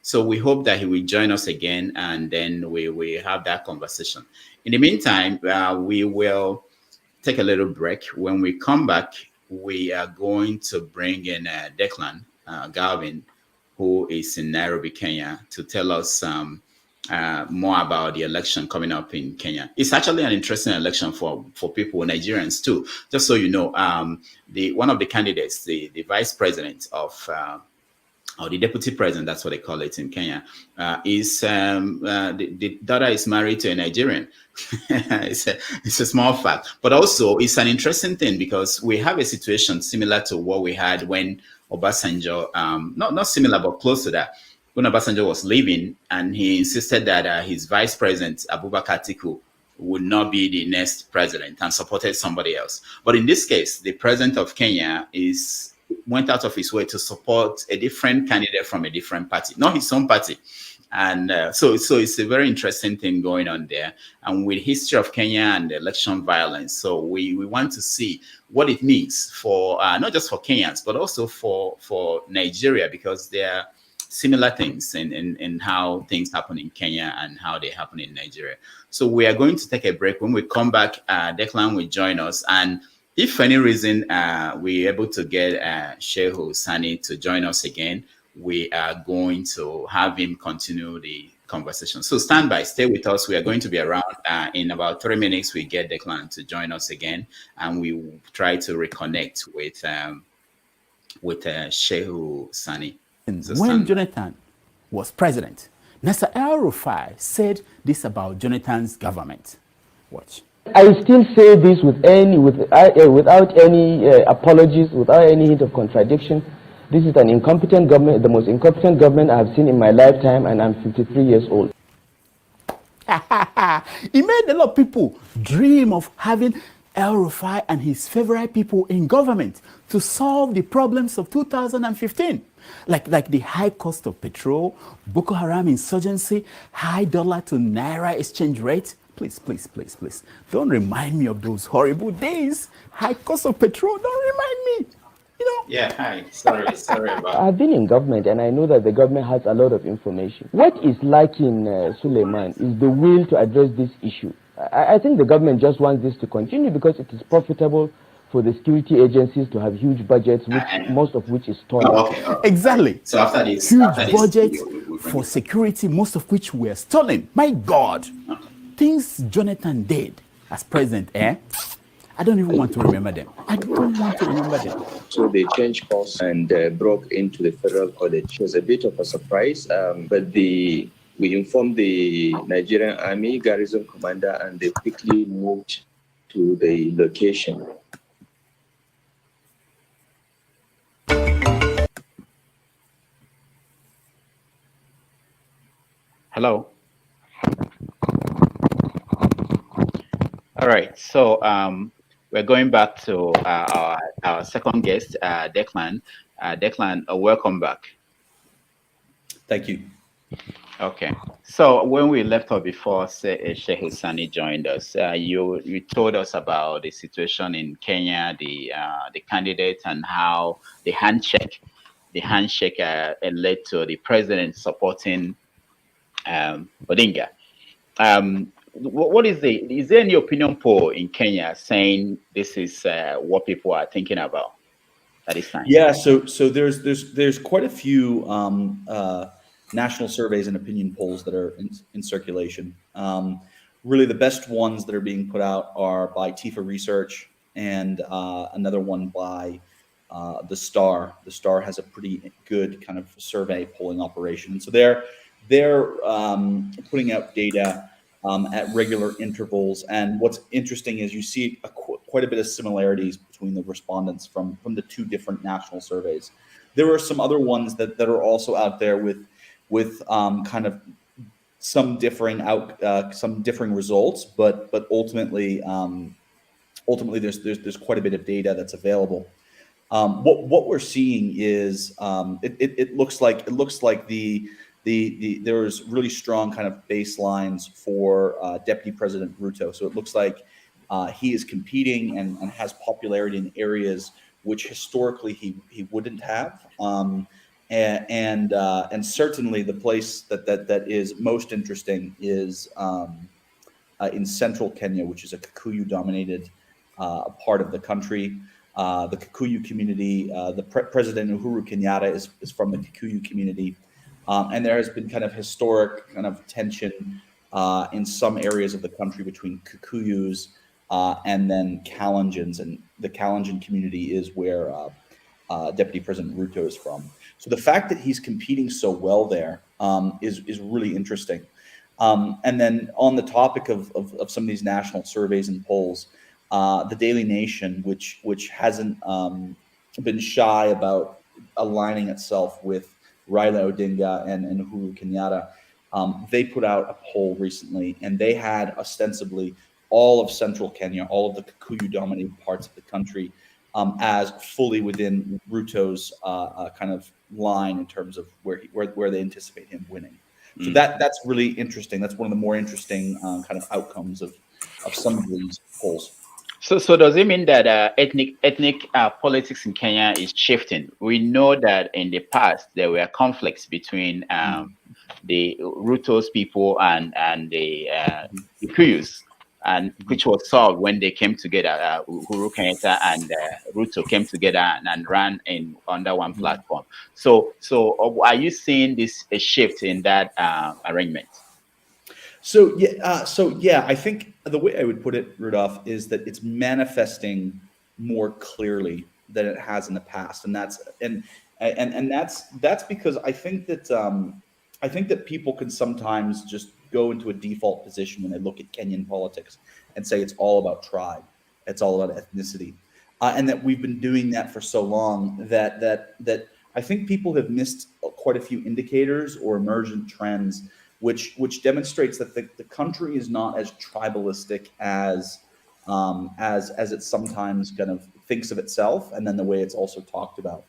So we hope that he will join us again, and then we have that conversation. In the meantime, we will take a little break. When we come back, we are going to bring in Declan, Galvin, who is in Nairobi, Kenya, to tell us more about the election coming up in Kenya. It's actually an interesting election for people, Nigerians too. Just so you know, one of the candidates, the vice president of or the deputy president, that's what they call it in Kenya, is the daughter is married to a Nigerian. It's a small fact, but also it's an interesting thing, because we have a situation similar to what we had when Obasanjo, not similar, but close to that, when Obasanjo was leaving, and he insisted that his vice president, Abubakar Atiku, would not be the next president and supported somebody else. But in this case, the president of Kenya went out of his way to support a different candidate from a different party, not his own party. And so it's a very interesting thing going on there. And with history of Kenya and election violence, so we want to see what it means for not just for Kenyans, but also for Nigeria, because there are similar things in how things happen in Kenya and how they happen in Nigeria. So we are going to take a break. When we come back, Declan will join us. And if for any reason we're able to get Shehu Sani to join us again, we are going to have him continue the conversation. So stand by, stay with us. We are going to be around in about 3 minutes. We get Declan to join us again, and we will try to reconnect with Shehu Sani. When Jonathan was president, Nasser El-Rufai said this about Jonathan's government. Watch. I still say this without any apologies, without any hint of contradiction. This is an incompetent government, the most incompetent government I have seen in my lifetime, and I'm 53 years old. He made a lot of people dream of having El-Rufai and his favorite people in government to solve the problems of 2015. Like the high cost of petrol, Boko Haram insurgency, high dollar to naira exchange rate. Please, please, please, please, don't remind me of those horrible days. High cost of petrol, don't remind me. You know? Yeah, hi. Sorry about I've been in government, and I know that the government has a lot of information. What is lacking, Suleiman, is the will to address this issue. I think the government just wants this to continue because it is profitable for the security agencies to have huge budgets, most of which is stolen. Okay. Exactly. So after this, huge budget for security, most of which were stolen. My God. Things Jonathan did as president, I don't even want to remember them. I don't want to remember them. So they changed course and broke into the federal college. It was a bit of a surprise, but we informed the Nigerian Army garrison commander, and they quickly moved to the location. Hello. All right, so we're going back to our second guest, Declan. Declan, welcome back. Thank you. Okay, so when we left off before Shehu Sani joined us, you told us about the situation in Kenya, the candidate, and how the handshake led to the president supporting Odinga. what is there any opinion poll in Kenya saying this is what people are thinking about at this time? Yeah, so there's quite a few national surveys and opinion polls that are in circulation. Really, the best ones that are being put out are by Tifa Research and another one by the Star. The Star has a pretty good kind of survey polling operation, and so they're putting out data at regular intervals. And what's interesting is you see quite a bit of similarities between the respondents from the two different national surveys. There are some other ones that are also out there with kind of some differing results, but ultimately there's quite a bit of data that's available. What we're seeing is it looks like there's really strong kind of baselines for Deputy President Ruto. So it looks like he is competing and has popularity in areas which historically he wouldn't have. And certainly the place that is most interesting is in central Kenya, which is a Kikuyu-dominated part of the country. The Kikuyu community, President Uhuru Kenyatta is from the Kikuyu community. And there has been kind of historic kind of tension in some areas of the country between Kikuyus and then Kalenjins. And the Kalenjin community is where Deputy President Ruto is from. So the fact that he's competing so well there is really interesting. And then on the topic of some of these national surveys and polls, the Daily Nation, which hasn't been shy about aligning itself with Raila Odinga and Uhuru Kenyatta, they put out a poll recently, and they had ostensibly all of central Kenya, all of the Kikuyu-dominated parts of the country, as fully within Ruto's kind of line in terms of where they anticipate him winning. So that's really interesting. That's one of the more interesting kind of outcomes of some of these polls. So does it mean that ethnic politics in Kenya is shifting? We know that in the past there were conflicts between the Ruto's people and the Kikuyus, and which was solved when they came together. Uhuru Kenyatta and Ruto came together and ran under one platform. So are you seeing a shift in that arrangement? So yeah, I think the way I would put it, Rudolph, is that it's manifesting more clearly than it has in the past, and that's because I think that people can sometimes just go into a default position when they look at Kenyan politics and say it's all about tribe, it's all about ethnicity, and that we've been doing that for so long that I think people have missed quite a few indicators or emergent trends which demonstrates that the country is not as tribalistic as it sometimes kind of thinks of itself, and then the way it's also talked about.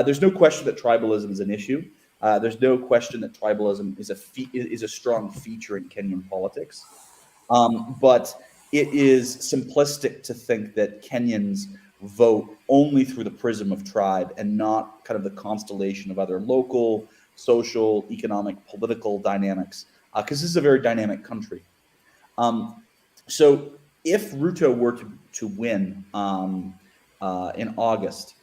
There's no question that tribalism is an issue. There's no question that tribalism is a strong feature in Kenyan politics. But it is simplistic to think that Kenyans vote only through the prism of tribe and not kind of the constellation of other local, social, economic, political dynamics, because this is a very dynamic country. So if Ruto were to win in August,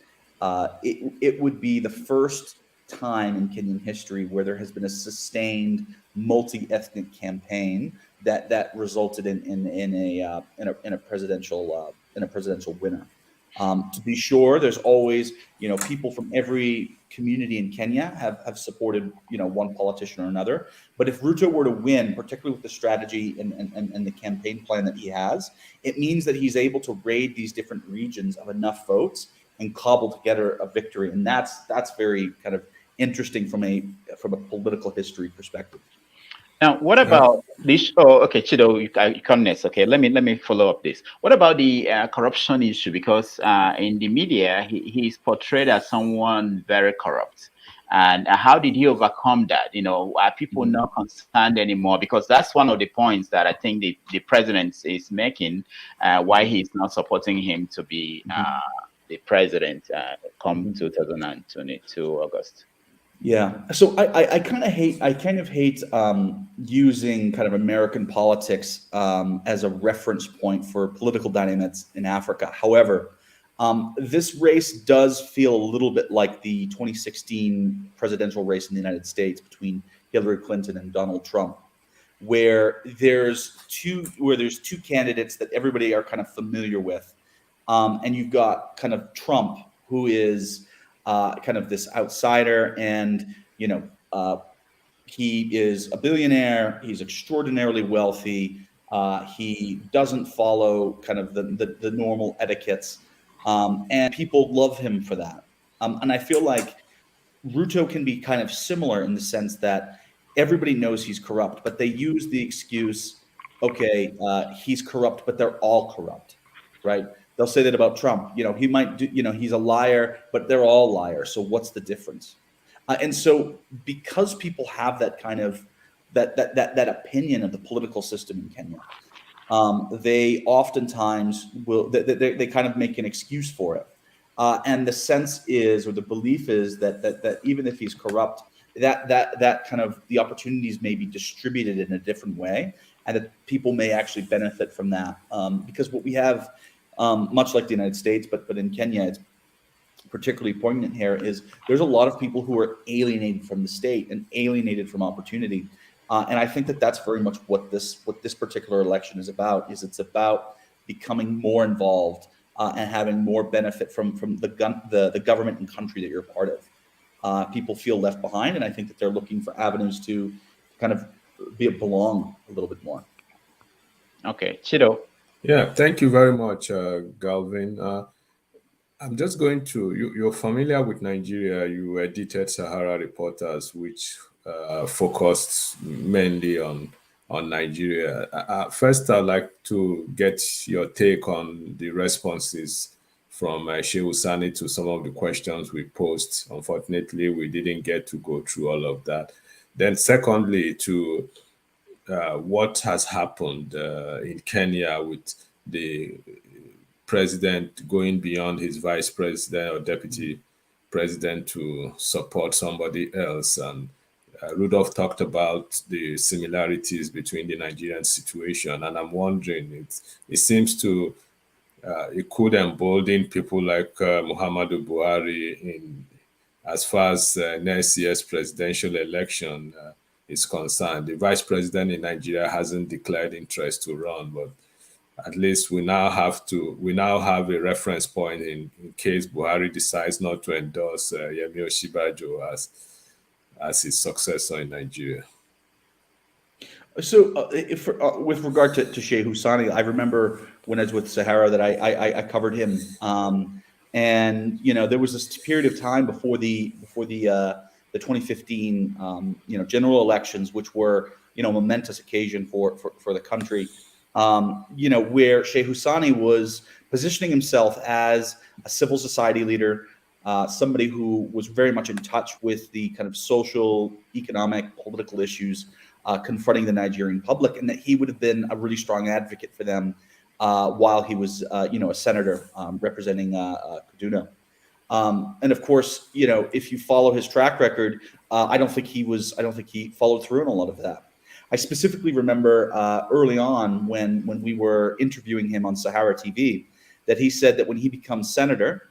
it would be the first time in Kenyan history where there has been a sustained multi-ethnic campaign that resulted in a presidential winner. To be sure, there's always people from every community in Kenya have supported one politician or another. But if Ruto were to win, particularly with the strategy and the campaign plan that he has, it means that he's able to raid these different regions of enough votes and cobble together a victory, and that's very kind of interesting from a political history perspective. Now, what about this? Oh, okay, Chido, you come next. Okay, let me follow up this. What about the corruption issue? Because in the media, he's portrayed as someone very corrupt. And how did he overcome that? Are people not concerned anymore? Because that's one of the points that I think the president is making, why he's not supporting him to be the president come 2022 August. Yeah. So I kind of hate using kind of American politics as a reference point for political dynamics in Africa. However, this race does feel a little bit like the 2016 presidential race in the United States between Hillary Clinton and Donald Trump, where there's two candidates that everybody are kind of familiar with, and you've got kind of Trump, who is kind of this outsider, and he is a billionaire. He's extraordinarily wealthy. He doesn't follow kind of the normal etiquettes, and people love him for that. And I feel like Ruto can be kind of similar in the sense that everybody knows he's corrupt, but they use the excuse, okay, he's corrupt, but they're all corrupt, right? They'll say that about Trump. He might do, he's a liar, but they're all liars. So what's the difference? And so because people have that kind of that opinion of the political system in Kenya, they oftentimes will they kind of make an excuse for it. And the sense is, or the belief is, that even if he's corrupt, that kind of the opportunities may be distributed in a different way, and that people may actually benefit from that. Because what we have, much like the United States, but in Kenya, it's particularly poignant here, is there's a lot of people who are alienated from the state and alienated from opportunity. And I think that that's very much what this particular election is about. It's about becoming more involved and having more benefit from the government and country that you're a part of. People feel left behind, and I think that they're looking for avenues to kind of belong a little bit more. Okay, Chido. Yeah, thank you very much, Galvin. I'm just going to, you're familiar with Nigeria. You edited Sahara Reporters, which focused mainly on Nigeria. First, I'd like to get your take on the responses from Shehu Sani to some of the questions we posed. Unfortunately, we didn't get to go through all of that. Then secondly, to what has happened in Kenya with the president going beyond his vice president or deputy president to support somebody else. And Rudolph talked about the similarities between the Nigerian situation. And I'm wondering, it seems to, it could embolden people like Muhammadu Buhari in as far as next year's presidential election is concerned. The vice president in Nigeria hasn't declared interest to run, but at least we now have a reference point in case Buhari decides not to endorse Yemi Osinbajo as his successor in Nigeria. So, with regard to Shehu Sani, I remember when I was with Sahara that I covered him, and there was this period of time before the 2015 general elections, which were a momentous occasion for the country. Where Shehu Sani was positioning himself as a civil society leader, somebody who was very much in touch with the kind of social, economic, political issues confronting the Nigerian public, and that he would have been a really strong advocate for them while he was, a senator representing Kaduna. And of course, if you follow his track record, I don't think he followed through on a lot of that. I specifically remember early on when we were interviewing him on Sahara TV that he said that when he becomes senator,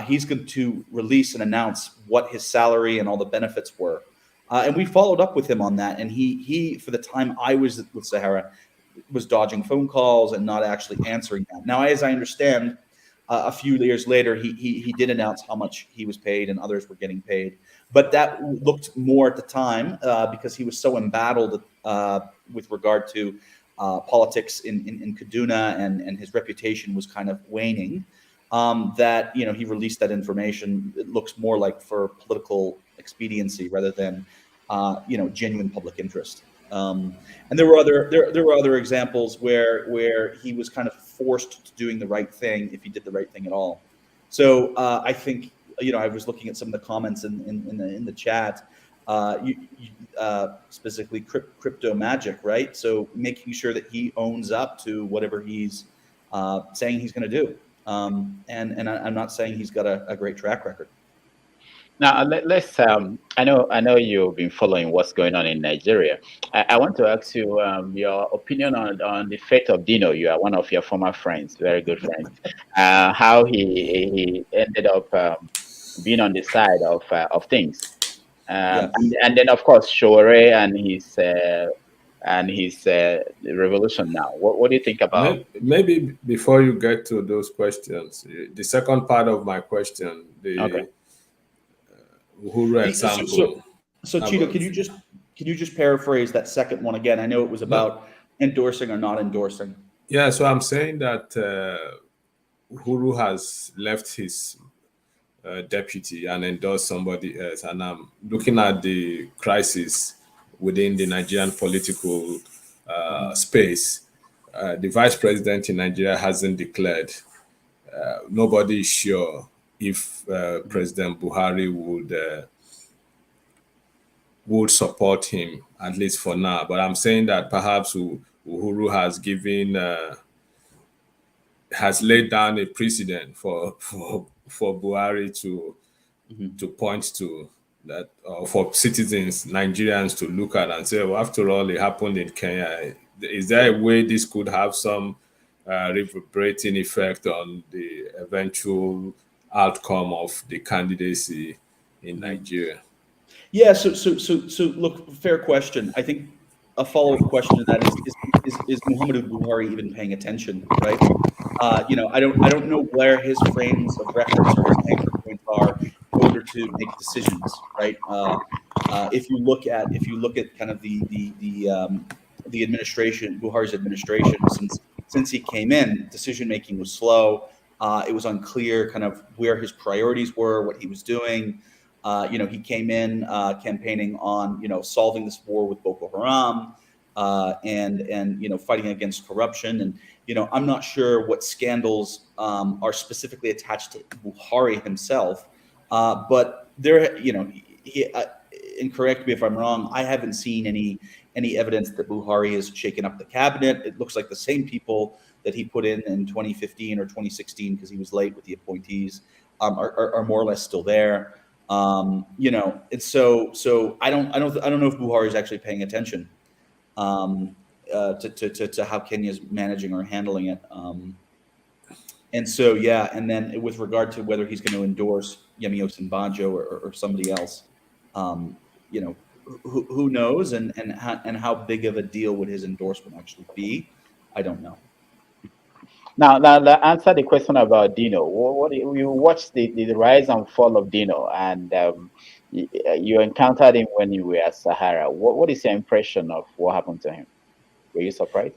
he's going to release and announce what his salary and all the benefits were. And we followed up with him on that. And he for the time I was with Sahara, was dodging phone calls and not actually answering that. Now, as I understand, a few years later, he did announce how much he was paid and others were getting paid. But that looked more at the time because he was so embattled with regard to politics in Kaduna, and his reputation was kind of waning, that he released that information. It looks more like for political expediency rather than genuine public interest. And there were other examples where he was kind of forced to doing the right thing if he did the right thing at all. So I think I was looking at some of the comments in the chat, specifically crypto magic, right? So making sure that he owns up to whatever he's saying he's going to do. And I'm not saying he's got a great track record. Now let's. I know you've been following what's going on in Nigeria. I want to ask you your opinion on the fate of Dino. You are one of your former friends, very good friends. How he ended up being on the side of things, Yes. and then of course Shore and his revolution. Now, what do you think about? Maybe before you get to those questions, the second part of my question, Okay. the Uhuru The, so, so, example. so Cheeto, About, can you just paraphrase that second one again? I know it was no, about endorsing or not endorsing. yeah, so I'm saying that Uhuru has left his deputy and endorsed somebody else, and I'm looking at the crisis within the Nigerian political space. The vice president in Nigeria hasn't declared. Nobody is sure if President Buhari would support him, at least for now. But I'm saying that perhaps Uhuru has laid down a precedent for Buhari to point to, that for citizens, Nigerians to look at and say, well, after all, it happened in Kenya. Is there a way this could have some reverberating effect on the eventual outcome of the candidacy in Nigeria? Yeah. So look, fair question. I think a follow-up question to that is Muhammadu Buhari even paying attention, right? I don't know where his frames of reference or his anchor points are in order to make decisions, right? If you look at kind of the administration, Buhari's administration, since he came in, decision making was slow. It was unclear kind of where his priorities were, what he was doing. He came in campaigning on solving this war with Boko Haram, and fighting against corruption. And I'm not sure what scandals are specifically attached to Buhari himself, but there, and correct me if I'm wrong, I haven't seen any evidence that Buhari has shaken up the cabinet. It looks like the same people that he put in 2015 or 2016, because he was late with the appointees, are more or less still there. And so I don't know if Buhari is actually paying attention to how Kenya is managing or handling it. And so, yeah, and then with regard to whether he's going to endorse Yemi Osinbajo or somebody else, who knows, and how big of a deal would his endorsement actually be? I don't know. Now, answer the question about Dino. What you watched the rise and fall of Dino, and you encountered him when you were at Sahara. What is your impression of what happened to him? Were you surprised?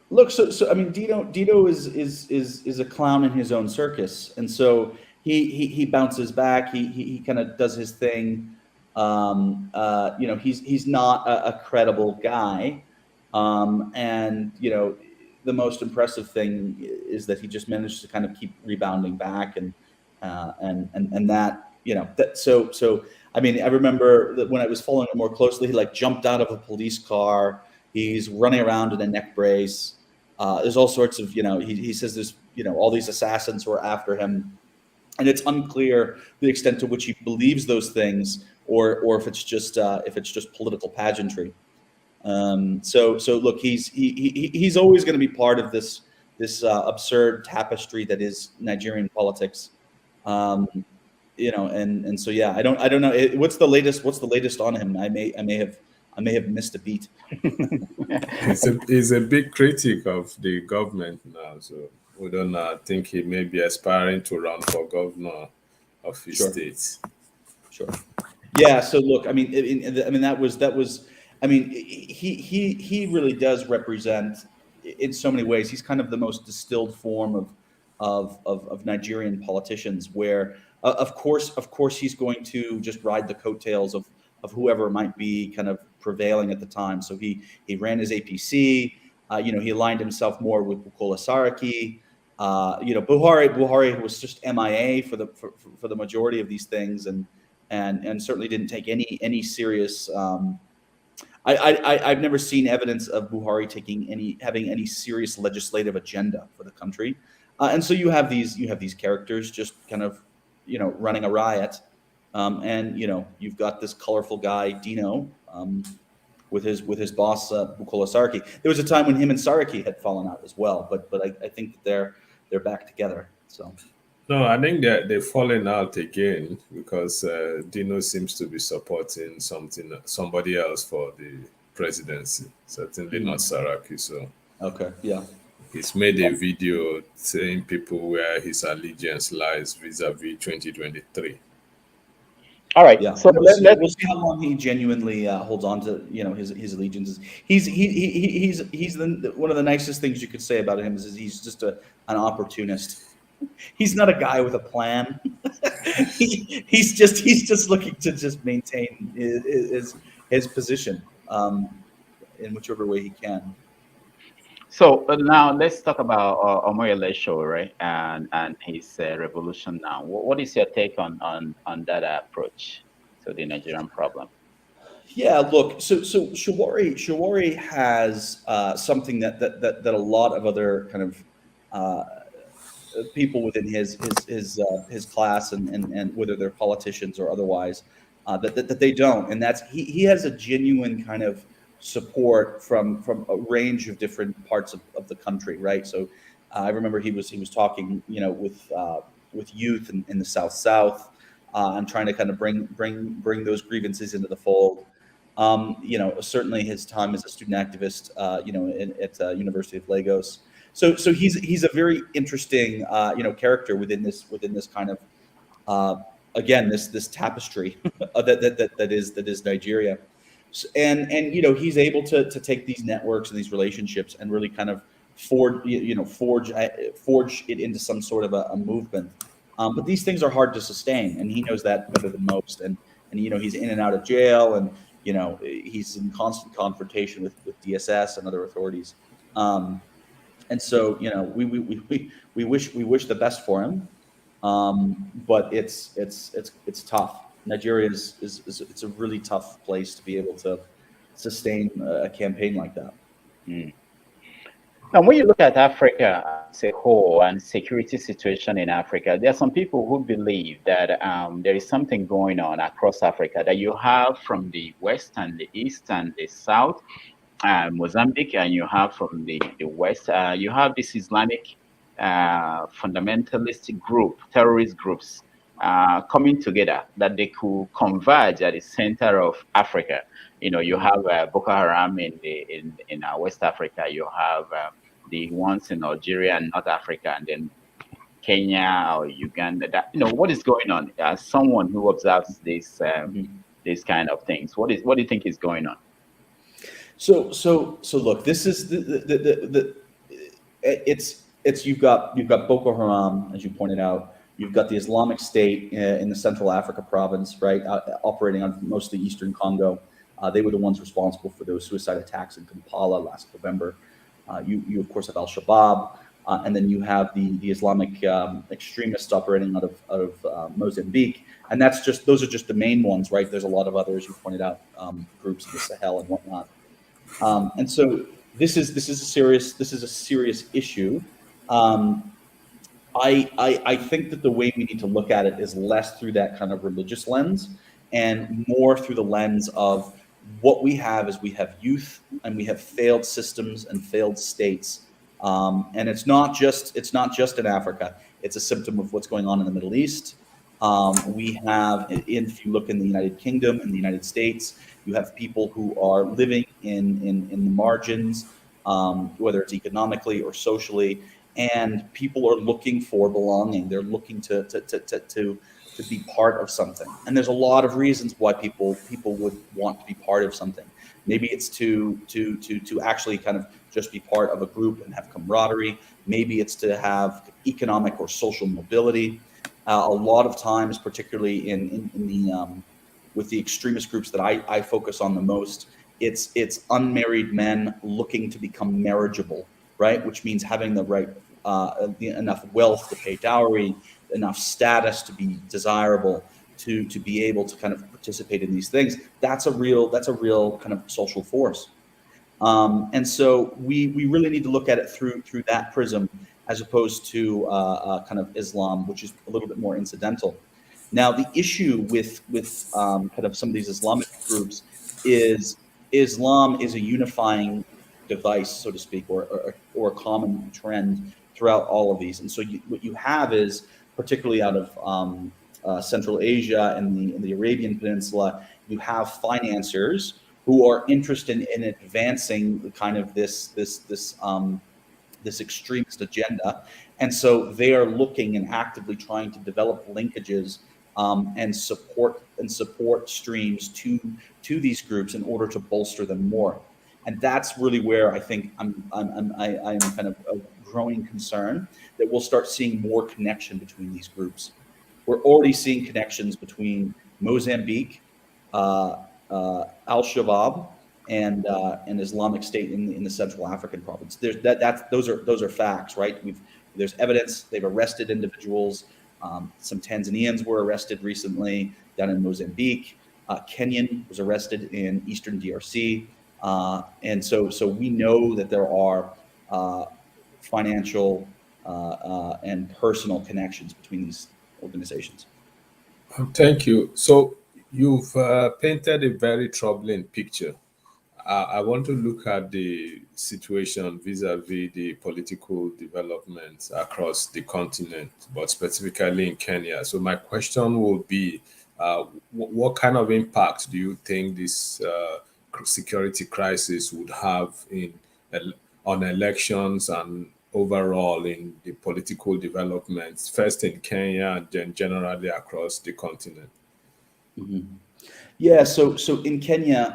Look, so I mean, Dino is a clown in his own circus, and so he bounces back. He kind of does his thing. He's not a credible guy, and the most impressive thing is that he just managed to kind of keep rebounding back, and that so I mean, I remember that when I was following it more closely, he like jumped out of a police car. He's running around in a neck brace. There's all sorts of, he says there's, all these assassins who are after him. And it's unclear the extent to which he believes those things, or if it's just political pageantry. So look, he's always going to be part of this absurd tapestry that is Nigerian politics. And so, yeah, I don't know. What's the latest on him? I may have missed a beat. He's a big critic of the government now, so we don't know. I think he may be aspiring to run for governor of his state. Sure. Yeah. So look, I mean, that was. I mean, he really does represent, in so many ways. He's kind of the most distilled form of Nigerian politicians, where of course he's going to just ride the coattails of whoever might be kind of prevailing at the time. So he ran his APC. He aligned himself more with Bukola Saraki. Buhari was just MIA for the majority of these things, and certainly didn't take any serious. I've never seen evidence of Buhari having any serious legislative agenda for the country, and so you have these characters just kind of running a riot. And you've got this colorful guy Dino with his boss Bukola Saraki. There was a time when him and Saraki had fallen out as well, but I think that they're back together. So. No, I think they're falling out again because Dino seems to be supporting somebody else for the presidency. Certainly not Saraki. So okay, yeah, he's made a video saying people where his allegiance lies vis-a-vis 2023. All right. Yeah. So we'll see how long he genuinely holds on to his allegiances. He's one of the nicest things you could say about him is he's just an opportunist. He's not a guy with a plan. he's just looking to just maintain his position in whichever way he can. So now let's talk about Omoyele Show, right? And his revolution now. What is your take on that approach to the Nigerian problem? Yeah, look, so Shawari has something that a lot of other kind of people within his class and whether they're politicians or otherwise that they don't, and that's he has a genuine kind of support from a range of different parts of the country, right? So I remember he was talking with youth in the South and trying to kind of bring those grievances into the fold. Certainly his time as a student activist at University of Lagos. So he's a very interesting character within this kind of again this tapestry that is Nigeria, and he's able to take these networks and these relationships and really kind of forge it into some sort of a movement. But these things are hard to sustain, and he knows that better than most. And he's in and out of jail, and he's in constant confrontation with DSS and other authorities. And so, we wish the best for him, but it's tough. Nigeria is a really tough place to be able to sustain a campaign like that. Mm. And when you look at Africa as a whole and security situation in Africa, there are some people who believe that there is something going on across Africa, that you have from the west and the east and the south, Mozambique, and you have from the west, you have this Islamic fundamentalist group, terrorist groups coming together, that they could converge at the center of Africa. You have Boko Haram in West Africa. You have the ones in Algeria and North Africa, and then Kenya or Uganda. What is going on? As someone who observes these kind of things, what do you think is going on? So look, this is it's you've got Boko Haram, as you pointed out. You've got the Islamic State in the Central Africa province, right, operating on mostly Eastern Congo. They were the ones responsible for those suicide attacks in Kampala last November. You of course have Al-Shabaab, and then you have the Islamic extremists operating out of Mozambique, and those are just the main ones, right? There's a lot of others, you pointed out, groups in the Sahel and whatnot. And so this is a serious issue. I think that the way we need to look at it is less through that kind of religious lens and more through the lens of what we have is we have youth and we have failed systems and failed states. And it's not just in Africa. It's a symptom of what's going on in the Middle East. We have, if you look in the United Kingdom and the United States, you have people who are living in the margins, whether it's economically or socially, and people are looking for belonging. They're looking to be part of something. And there's a lot of reasons why people would want to be part of something. Maybe it's to actually kind of just be part of a group and have camaraderie. Maybe it's to have economic or social mobility. A lot of times, particularly in the with the extremist groups that I focus on the most, it's unmarried men looking to become marriageable, right? Which means having the right enough wealth to pay dowry, enough status to be desirable, to be able to kind of participate in these things. That's a real kind of social force. And so we really need to look at it through that prism, as opposed to kind of Islam, which is a little bit more incidental. Now, the issue with kind of some of these Islamic groups is Islam is a unifying device, so to speak, or a common trend throughout all of these. And so what you have is, particularly out of Central Asia and the Arabian Peninsula, you have financiers who are interested in advancing kind of this extremist agenda. And so they are looking and actively trying to develop linkages and support streams to these groups in order to bolster them more. And that's really where I think I'm kind of a growing concern that we'll start seeing more connection between these groups. We're already seeing connections between Mozambique, Al-Shabaab, and Islamic State in the Central African province. Those are facts, right? There's evidence. They've arrested individuals. Some Tanzanians were arrested recently down in Mozambique. Kenyan was arrested in Eastern DRC. And so we know that there are financial and personal connections between these organizations. Thank you. So you've painted a very troubling picture. I want to look at the situation vis-a-vis the political developments across the continent, but specifically in Kenya. So my question will be, what kind of impact do you think this security crisis would have on elections and overall in the political developments, first in Kenya and then generally across the continent? Mm-hmm. Yeah, so in Kenya,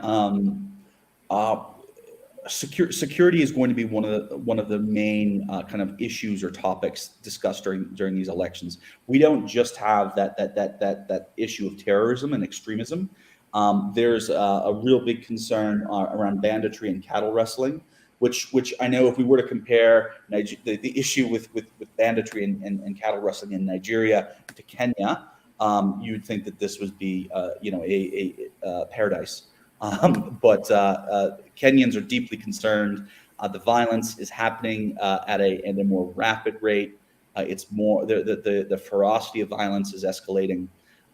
security is going to be one of the main kind of issues or topics discussed during these elections. We don't just have that issue of terrorism and extremism. There's a real big concern around banditry and cattle rustling, which I know if we were to compare the issue with banditry and cattle rustling in Nigeria to Kenya, you'd think that this would be a paradise. But Kenyans are deeply concerned. The violence is happening at a more rapid rate. It's more the ferocity of violence is escalating,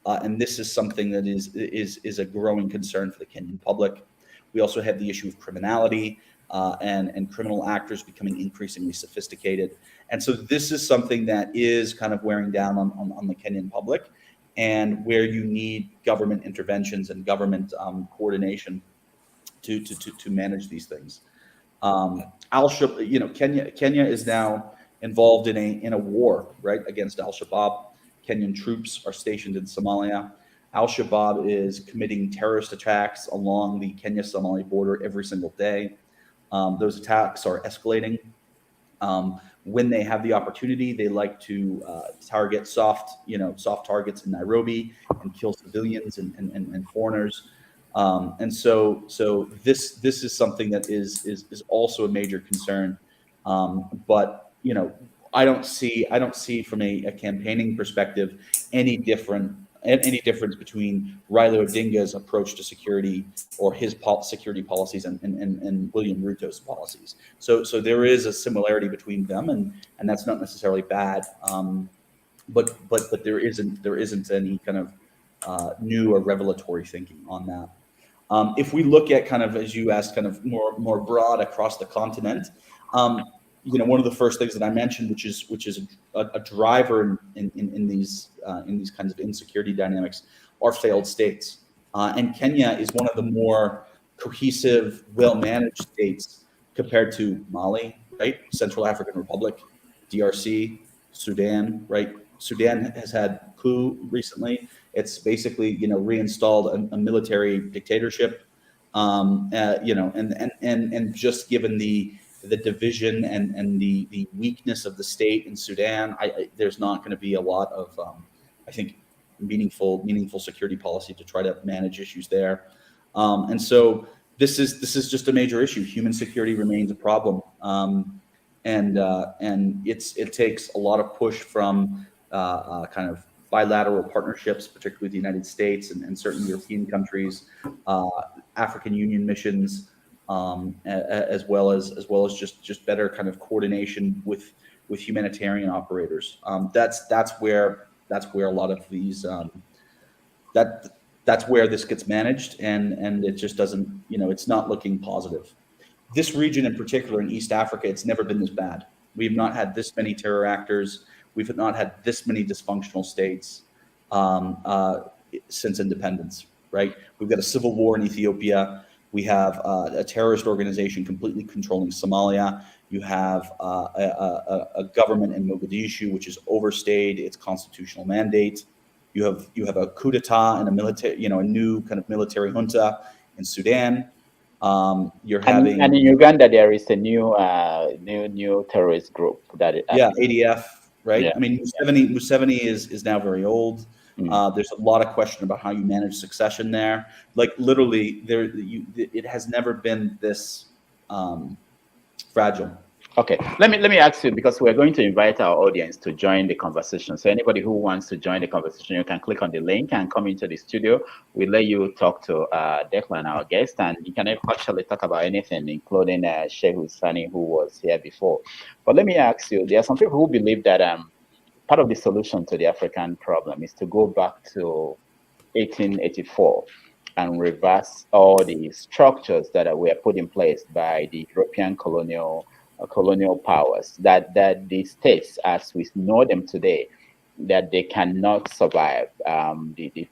and this is something that is a growing concern for the Kenyan public. We also have the issue of criminality and criminal actors becoming increasingly sophisticated, and so this is something that is kind of wearing down on the Kenyan public, and where you need government interventions and government coordination to manage these things. Al-Shabaab, Kenya is now involved in a war, right, against Al-Shabaab. Kenyan troops are stationed in Somalia. Al-Shabaab is committing terrorist attacks along the Kenya-Somali border every single day. Those attacks are escalating. When they have the opportunity, they like to target soft targets in Nairobi and kill civilians and foreigners. And so this is something that is also a major concern. But I don't see from a campaigning perspective any difference between Raila Odinga's approach to security or his security policies and William Ruto's policies. So there is a similarity between them, and that's not necessarily bad. But there isn't any kind of new or revelatory thinking on that. If we look at kind of, as you asked, kind of more broad across the continent, one of the first things that I mentioned, which is a driver in these kinds of insecurity dynamics, are failed states. And Kenya is one of the more cohesive, well-managed states compared to Mali, right? Central African Republic, DRC, Sudan, right? Sudan has had coup recently. It's basically, reinstalled a military dictatorship, and just given the division and the weakness of the state in Sudan, there's not going to be a lot of, I think, meaningful security policy to try to manage issues there. And so this is just a major issue. Human security remains a problem, and it takes a lot of push from kind of bilateral partnerships, particularly with the United States and certain European countries, African Union missions, as well as just better kind of coordination with humanitarian operators. That's where a lot of these that's where this gets managed, and it just doesn't, it's not looking positive. This region in particular in East Africa, it's never been this bad. We've not had this many terror actors. We've not had this many dysfunctional states since independence, right? We've got a civil war in Ethiopia. We have a terrorist organization completely controlling Somalia. You have a government in Mogadishu which has overstayed its constitutional mandate. You have a coup d'état and a military, a new kind of military junta in Sudan. And in Uganda there is a new terrorist group that ADF, right? Yeah. I mean, Museveni is now very old. There's a lot of question about how you manage succession there. Like literally, it has never been this fragile. Okay, let me ask you, because we're going to invite our audience to join the conversation. So anybody who wants to join the conversation, you can click on the link and come into the studio. We'll let you talk to Declan, our guest, and you can actually talk about anything, including Shehu Sani, who was here before. But let me ask you, there are some people who believe that part of the solution to the African problem is to go back to 1884 and reverse all the structures that were put in place by the European colonial powers, that the states as we know them today, that they cannot survive. The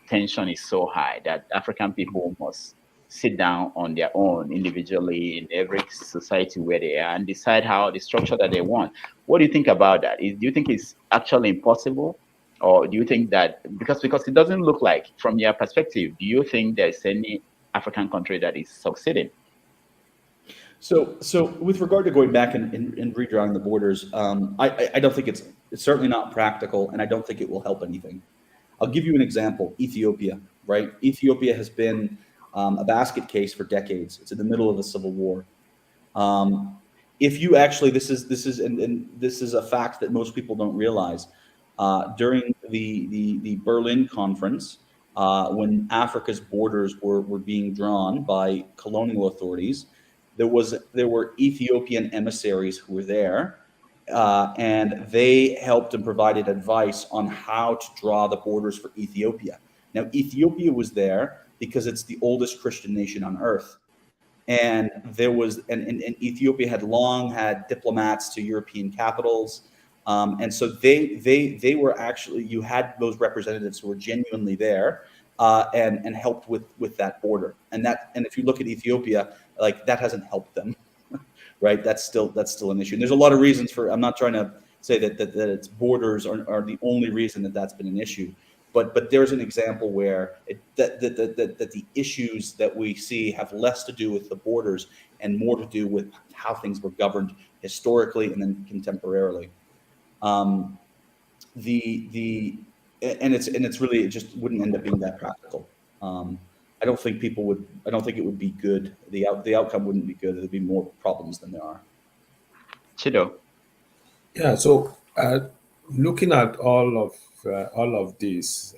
tension is so high that African people must sit down on their own individually in every society where they are and decide how the structure that they want. What do you think about that? Do you think it's actually impossible? Or do you think that, because it doesn't look like, from your perspective, do you think there's any African country that is succeeding? So with regard to going back and redrawing the borders, I don't think it's certainly not practical, and I don't think it will help anything. I'll give you an example. Ethiopia, right? Ethiopia has been a basket case for decades. It's in the middle of a civil war. If you actually, this is a fact that most people don't realize. During the Berlin Conference, when Africa's borders were being drawn by colonial authorities, there were Ethiopian emissaries who were there, and they helped and provided advice on how to draw the borders for Ethiopia. Now, Ethiopia was there because it's the oldest Christian nation on earth, and and Ethiopia had long had diplomats to European capitals, and so they were actually, you had those representatives who were genuinely there and helped with that border, and if you look at Ethiopia, like that hasn't helped them, right? That's still an issue. And there's a lot of reasons for. I'm not trying to say that its borders are the only reason that's been an issue, but there's an example where that the issues that we see have less to do with the borders and more to do with how things were governed historically and then contemporarily. It's really, it just wouldn't end up being that practical. I don't think it would be good. The outcome wouldn't be good. There'd be more problems than there are. Chido. Yeah. So looking at all of this,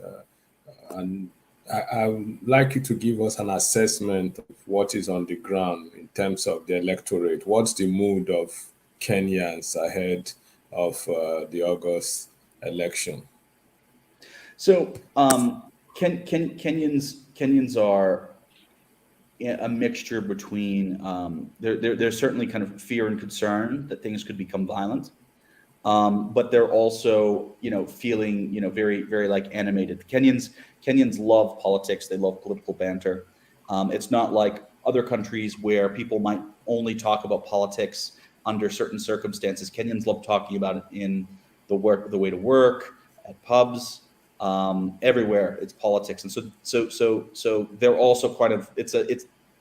and I would like you to give us an assessment of what is on the ground in terms of the electorate. What's the mood of Kenyans ahead of the August election? So Kenyans are a mixture between there's certainly kind of fear and concern that things could become violent, but they're also feeling very very like animated. Kenyans love politics. They love political banter. It's not like other countries where people might only talk about politics under certain circumstances. Kenyans love talking about it in the way to work, at pubs. Everywhere it's politics, and so they're also kind of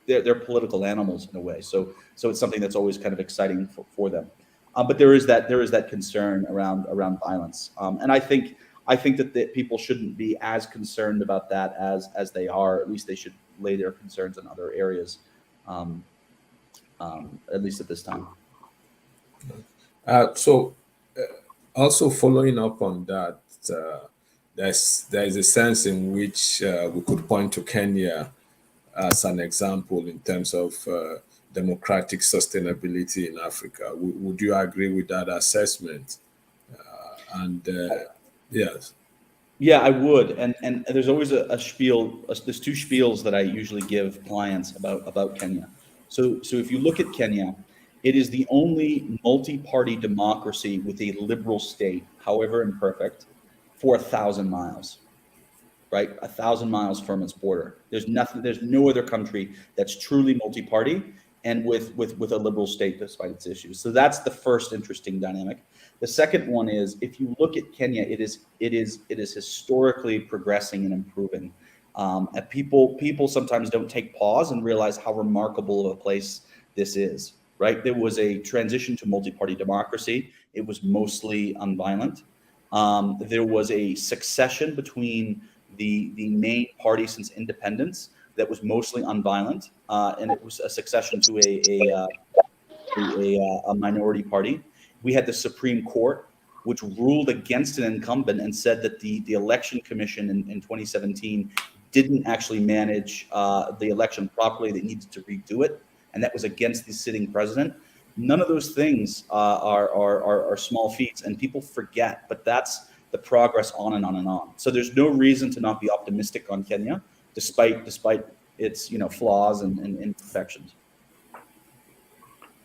they're political animals in a way. So it's something that's always kind of exciting for them. But there is that concern around violence, and I think that people shouldn't be as concerned about that as they are. At least they should lay their concerns in other areas, at least at this time. Also following up on that. There is a sense in which we could point to Kenya as an example in terms of democratic sustainability in Africa. Would you agree with that assessment? Yes. Yeah, I would. And there's always a spiel. There's two spiels that I usually give clients about Kenya. So if you look at Kenya, it is the only multi-party democracy with a liberal state, however imperfect, for 1,000 miles. Right, 1,000 miles from its border. There's no other country that's truly multi-party and with a liberal state despite its issues. So that's the first interesting dynamic. The second one is, if you look at Kenya, it is historically progressing and improving. And people sometimes don't take pause and realize how remarkable of a place this is. Right, there was a transition to multi-party democracy. It was mostly unviolent. There was a succession between the main party since independence that was mostly unviolent, and it was a succession to a minority party. We had the Supreme Court, which ruled against an incumbent and said that the election commission in 2017 didn't actually manage the election properly. They needed to redo it, and that was against the sitting president. None of those things are small feats, and people forget, but that's the progress on and on and on. So there's no reason to not be optimistic on Kenya, despite its flaws and imperfections.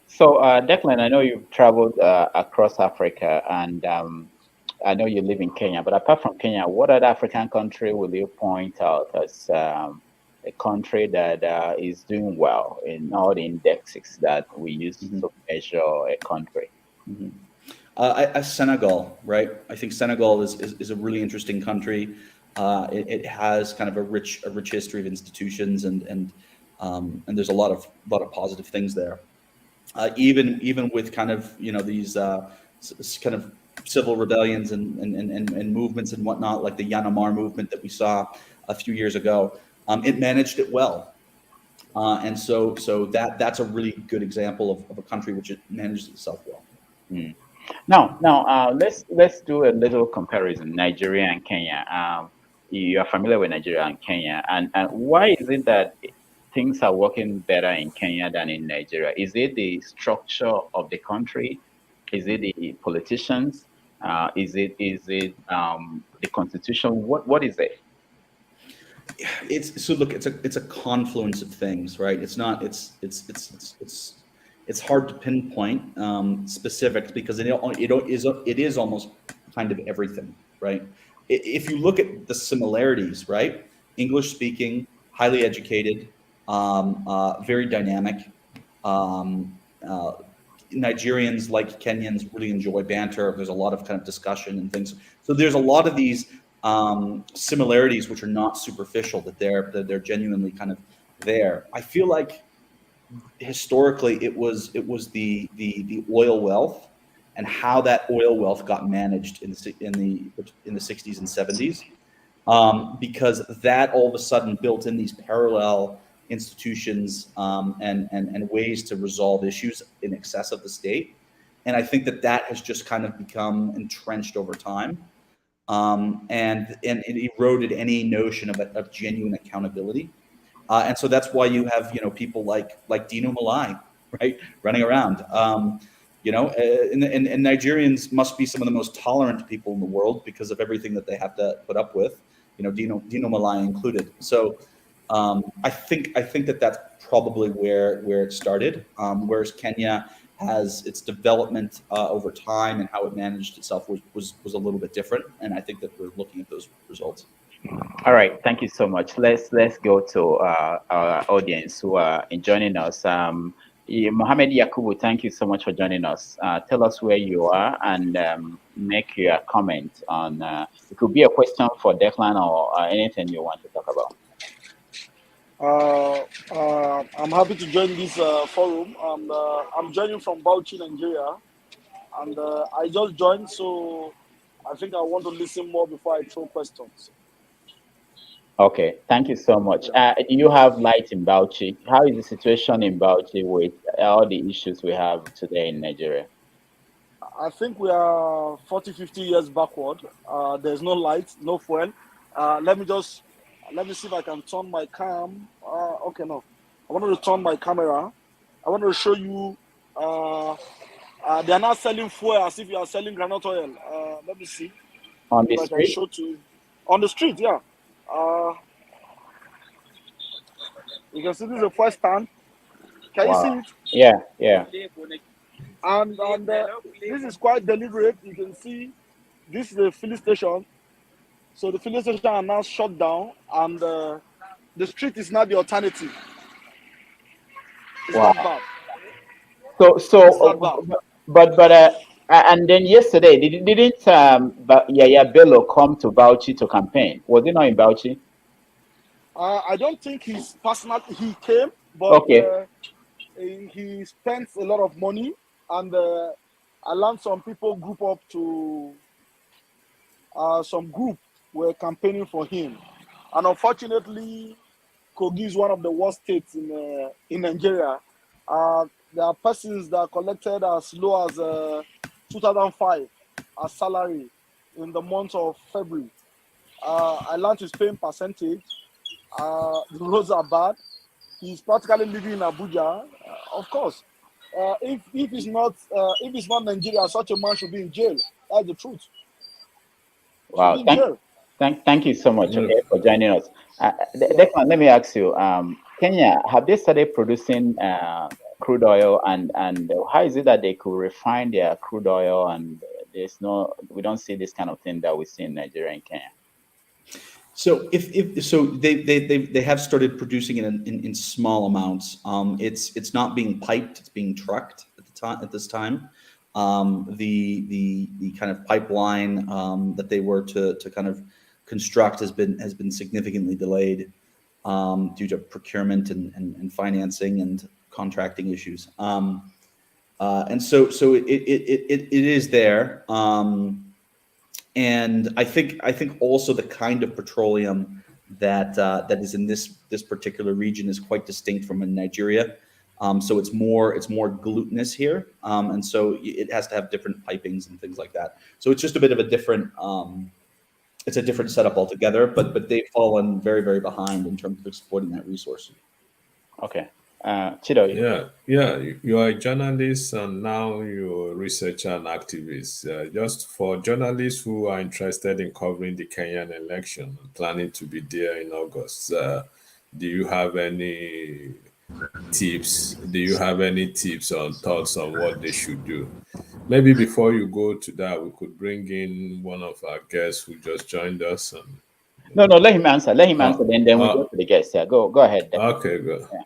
So, Declan, I know you've traveled across Africa, and I know you live in Kenya. But apart from Kenya, what other African country will you point out as a country that is doing well in all the indexes that we use to measure a country? Senegal, right? I think Senegal is a really interesting country. It has kind of a rich history of institutions, and there's a lot of positive things there. Even with kind of these kind of civil rebellions and movements and whatnot, like the Yanamar movement that we saw a few years ago, it managed it well. And so that's a really good example of a country which it managed itself well. Now, let's do a little comparison, Nigeria and Kenya. You are familiar with Nigeria and Kenya, and why is it that things are working better in Kenya than in Nigeria? Is it the structure of the country? Is it the politicians? Is it the constitution? What is it? It's a confluence of things, right? It's hard to pinpoint specifics because it is almost kind of everything, right? If you look at the similarities, right? English speaking, highly educated, very dynamic. Nigerians, like Kenyans, really enjoy banter. There's a lot of kind of discussion and things. So there's a lot of these similarities which are not superficial, that they're genuinely kind of there. I feel like historically it was the oil wealth and how that oil wealth got managed in the 60s and 70s, because that all of a sudden built in these parallel institutions and ways to resolve issues in excess of the state. And I think that has just kind of become entrenched over time, and it eroded any notion of genuine accountability. And so that's why you have people like Dino Malai, right, running around. And Nigerians must be some of the most tolerant people in the world because of everything that they have to put up with, Dino Malai included. So I think that's probably where it started. Whereas Kenya has its development over time and how it managed itself was a little bit different. And I think that we're looking at those results. All right, thank you so much. Let's go to our audience who are joining us. Mohammed Yakubu, thank you so much for joining us. Tell us where you are and make your comment on. It could be a question for Declan or anything you want to talk about. I'm happy to join this forum, and I'm joining from Bauchi, Nigeria, and I just joined, so I think I want to listen more before I throw questions. Okay, thank you so much. You have light in Bauchi. How is the situation in Bauchi with all the issues we have today in Nigeria? I think we are 40, 50 years backward. There's no light, no fuel. Let me see if I can turn my cam. Okay, no. I wanted to turn my camera. I wanted to show you. They are not selling fuel as if you are selling granite oil. Let me see. On the street? Show to you. On the street, yeah. You can see this is the first stand. Can you see Wow. it? Yeah, yeah. And this is quite deliberate. You can see this is the filling station. So the filling station are now shut down, and the street is now the alternative. It's Wow. not bad. So, It's not bad. and then yesterday, didn't Yaya Bello come to Bauchi to campaign? Was he not in Bauchi? I don't think he's personal. He came, but Okay. he spent a lot of money, and I learned some people group up to some group were campaigning for him, and unfortunately, Kogi is one of the worst states in Nigeria. There are persons that collected as low as 2005 as salary in the month of February. I learned his paying percentage. The roads are bad. He's practically living in Abuja. Of course, if it's not Nigeria, such a man should be in jail. That's the truth. Wow. Thank you so much, okay, for joining us. Declan, let me ask you, Kenya, have they started producing crude oil, and how is it that they could refine their crude oil, and we don't see this kind of thing that we see in Nigeria and Kenya? So they have started producing it in small amounts. It's not being piped; it's being trucked at this time. The kind of pipeline that they were to kind of construct has been significantly delayed due to procurement and financing and contracting issues. And so it is there. And I think also the kind of petroleum that is in this particular region is quite distinct from in Nigeria. So it's more glutinous here, and so it has to have different pipings and things like that. So it's just a bit of a different it's a different setup altogether. But they've fallen very, very behind in terms of exploiting that resource. Okay. Chido. Yeah. You are a journalist and now you're a researcher and activist. Just for journalists who are interested in covering the Kenyan election, planning to be there in August, do you have any tips? Do you have any tips or thoughts on what they should do? Maybe before you go to that, we could bring in one of our guests who just joined us. No, let him answer. Then we'll go to the guests. Yeah, go ahead. Okay, good. Yeah.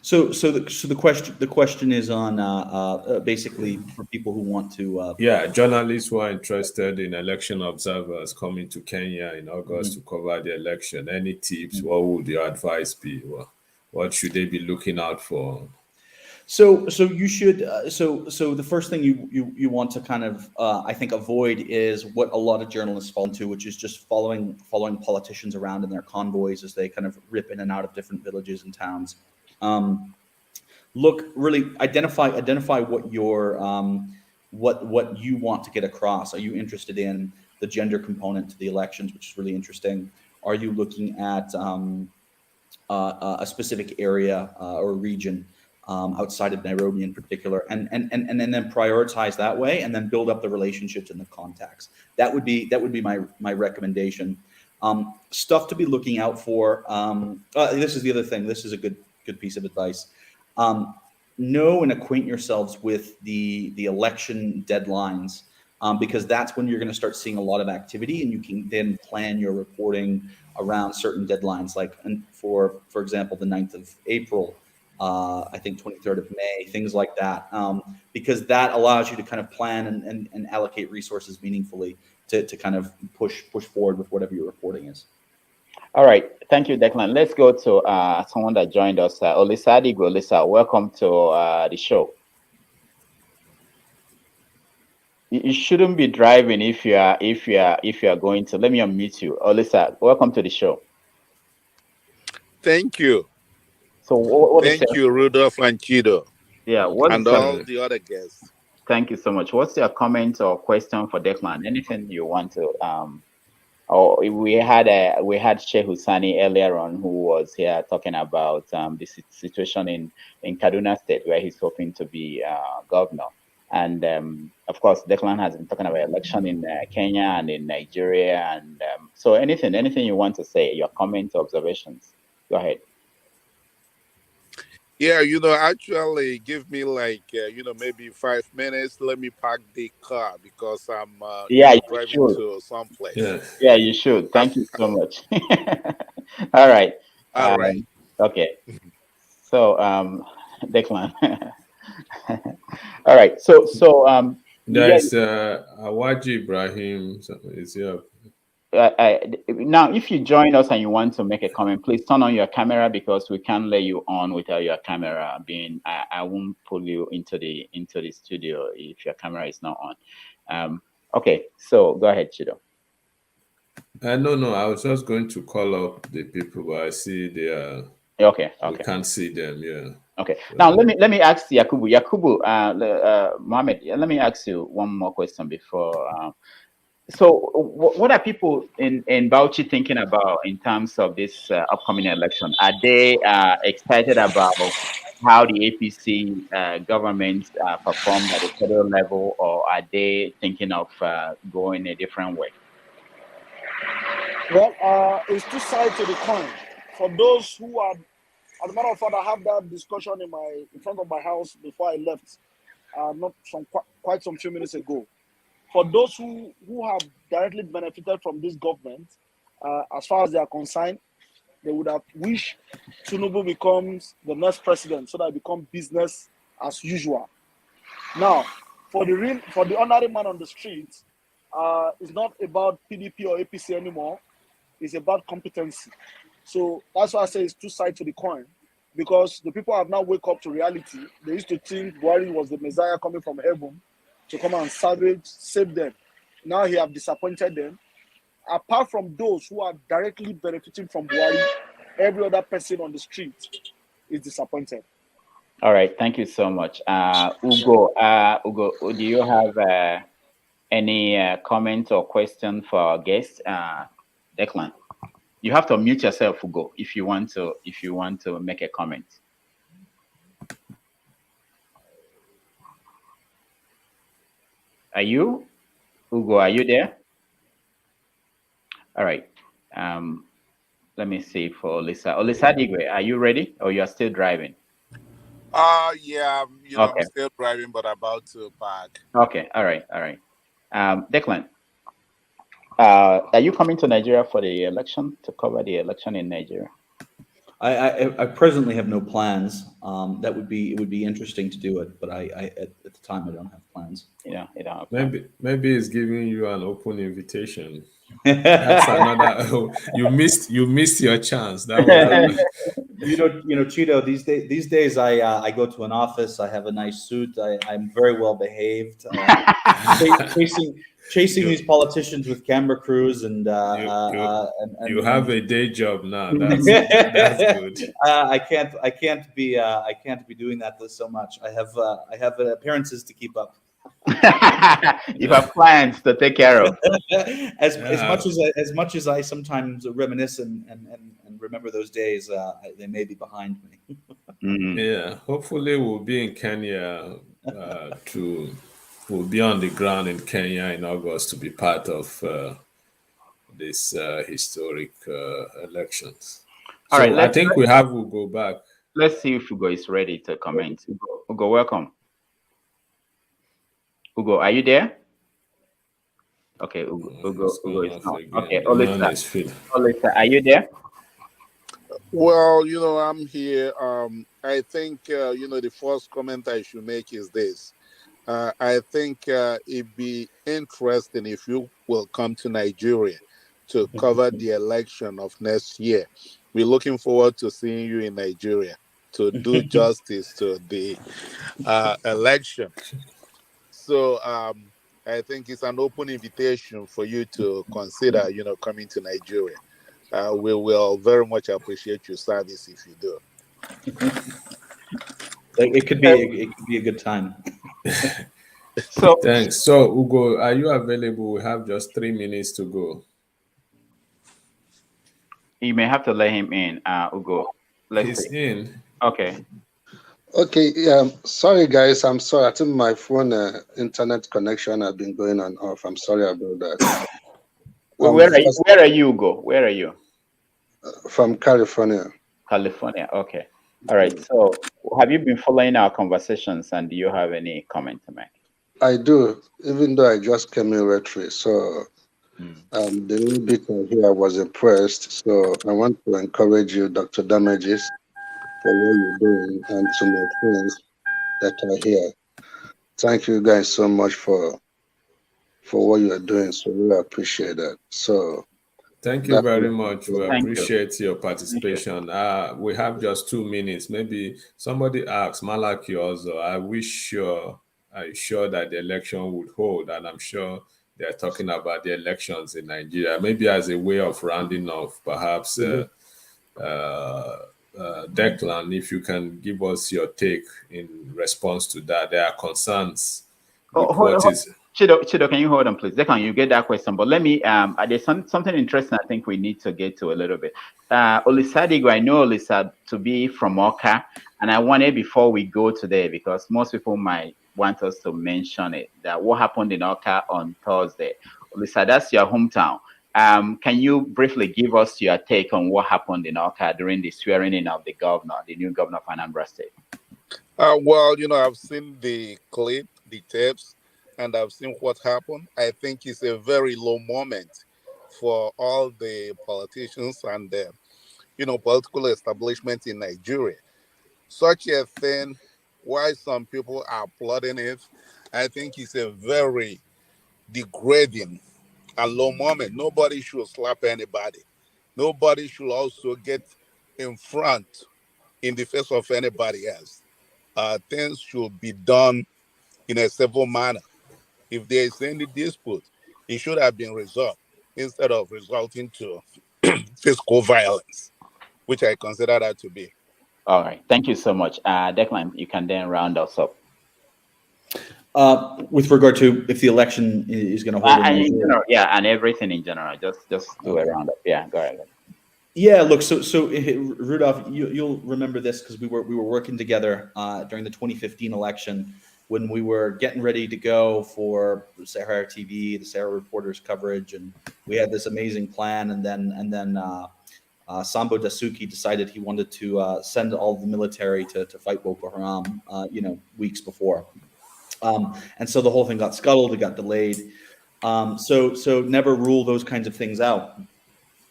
So the question is on basically for people who want to journalists who are interested in election observers coming to Kenya in August to cover the election. Any tips? What would your advice be? What should they be looking out for? So you should so the first thing you want to kind of I think avoid is what a lot of journalists fall into, which is just following politicians around in their convoys as they kind of rip in and out of different villages and towns. Look, really identify what your what you want to get across. Are you interested in the gender component to the elections, which is really interesting? Are you looking at a specific area or region outside of Nairobi in particular, and then prioritize that way, and then build up the relationships and the contacts? That would be my recommendation. Stuff to be looking out for. This is the other thing. This is a good piece of advice. Know and acquaint yourselves with the election deadlines, because that's when you're going to start seeing a lot of activity, and you can then plan your reporting around certain deadlines, like for example, the 9th of April, I think 23rd of May, things like that, because that allows you to kind of plan and allocate resources meaningfully to kind of push forward with whatever your reporting is. All right. Thank you, Declan. Let's go to someone that joined us. Olisa Adigwe. Olisa, welcome to the show. You shouldn't be driving if you are going to. Let me unmute you. Olisa, welcome to the show. Thank you. So thank you, Rudolph and Chido. Yeah, and all the other guests. Thank you so much. What's your comment or question for Declan? Anything you want to we had Shehu Sani earlier on, who was here talking about the situation in Kaduna State, where he's hoping to be governor. And of course, Declan has been talking about election in Kenya and in Nigeria. And so anything you want to say, your comments, observations, go ahead. Yeah, actually give me like, maybe 5 minutes. Let me park the car because I'm, Yeah, you driving should. to someplace. Yeah. Yeah, you should. Thank you so much. All right. All right. Okay. So, Declan. All right. So, There yeah. is Awaji Ibrahim is here. Now, if you join us and you want to make a comment, please turn on your camera because we can't let you on without your camera being. I won't pull you into the studio if your camera is not on. Okay, so go ahead, Chido. No, I was just going to call up the people, but I see they are. Okay. We can't see them. Yeah. Okay. Now let me ask Yakubu. Mohammed. Let me ask you one more question before. So, what are people in Bauchi thinking about in terms of this upcoming election? Are they excited about how the APC government performed at the federal level, or are they thinking of going a different way? Well, it's two sides to the coin. For those who are, as a matter of fact, I have that discussion in front of my house before I left, not quite some few minutes ago. For those who have directly benefited from this government, as far as they are concerned, they would have wished Tinubu becomes the next president so that it becomes business as usual. Now, for the ordinary man on the street, it's not about PDP or APC anymore. It's about competency. So that's why I say it's two sides to the coin, because the people have now wake up to reality. They used to think Buhari was the Messiah coming from heaven to come and save them. Now he have disappointed them. Apart from those who are directly benefiting from Buhari, every other person on the street is disappointed. All right, thank you so much, Ugo. Ugo, do you have any comment or question for our guest, Declan? You have to mute yourself, Ugo, if you want to make a comment. Are you, Ugo? Are you there? All right. Let me see for Olisa. Olisa Digwe, are you ready, or you are still driving? Yeah, Okay. I'm still driving, but about to park. Okay. All right. Declan, are you coming to Nigeria for the election, to cover the election in Nigeria? I presently have no plans. It would be interesting to do it, but I at the time I don't have plans. You don't have plans. Maybe it's giving you an open invitation. That's another. You missed your chance. That was Cheeto. These days I go to an office. I have a nice suit. I'm very well behaved. Chasing these politicians with camera crews and you have a day job now. That's good. I can't be doing that so much. I have appearances to keep up. You have plans to take care of. As much as I sometimes reminisce and remember those days, they may be behind me. Mm-hmm. Yeah, hopefully we'll be in Kenya we'll be on the ground in Kenya in August to be part of this historic elections. All right, I think we have Ugo back. Let's see if Ugo is ready to comment. Ugo, welcome. Ugo, are you there? Okay, Ugo is not. Okay, Olisa, are you there? Well, I'm here. I think, the first comment I should make is this. I think it'd be interesting if you will come to Nigeria to cover the election of next year. We're looking forward to seeing you in Nigeria to do justice to the election. So I think it's an open invitation for you to consider, coming to Nigeria. We will very much appreciate your service if you do. It could be a good time. So thanks. So Ugo, are you available? We have just 3 minutes to go. You may have to let him in, Ugo. He's in. Okay. Okay, sorry guys, I'm sorry. I think my phone internet connection has been going on off. I'm sorry about that. Where are you, Hugo? Where are you? From California. California. Okay. All right. So, have you been following our conversations, and do you have any comment to make? I do, even though I just came in retreat. So the little bit here I was impressed. So I want to encourage you, Dr. Damages, for what you're doing, and to my friends that are here. Thank you guys so much for what you are doing. So really appreciate that. So thank you very much. We appreciate your participation. We have just 2 minutes. Maybe somebody asks Malaki also. I wish I'm sure that the election would hold, and I'm sure they're talking about the elections in Nigeria. Maybe as a way of rounding off, perhaps Declan, if you can give us your take in response to that. There are concerns with what is. Chido, can you hold on, please? Declan, you get that question, but let me. There's something interesting. I think we need to get to a little bit. Olisadigo, I know Olisa to be from Oka, and I wanted before we go today because most people might want us to mention it. That what happened in Oka on Thursday. Olisa, that's your hometown. Can you briefly give us your take on what happened in Oka during the swearing in of the governor, the new governor of Anambra State? Well, I've seen the clip, the tapes, and I've seen what happened. I think it's a very low moment for all the politicians and political establishment in Nigeria. Such a thing, why some people are applauding it, I think it's a very degrading and low moment. Nobody should slap anybody. Nobody should also get in front in the face of anybody else. Things should be done in a civil manner. If there is any dispute, it should have been resolved instead of resulting to physical violence, which I consider that to be. All right. Thank you so much. Declan, you can then round us up. With regard to if the election is going to hold in general, and everything in general. Just do a roundup. Yeah, go ahead. Yeah, look, so Rudolph, you'll remember this because we were working together during the 2015 election when we were getting ready to go for Sahara TV, the Sahara Reporters coverage, and we had this amazing plan, and then Sambo Dasuki decided he wanted to send all the military to fight Boko Haram, weeks before. And so the whole thing got scuttled, it got delayed. So never rule those kinds of things out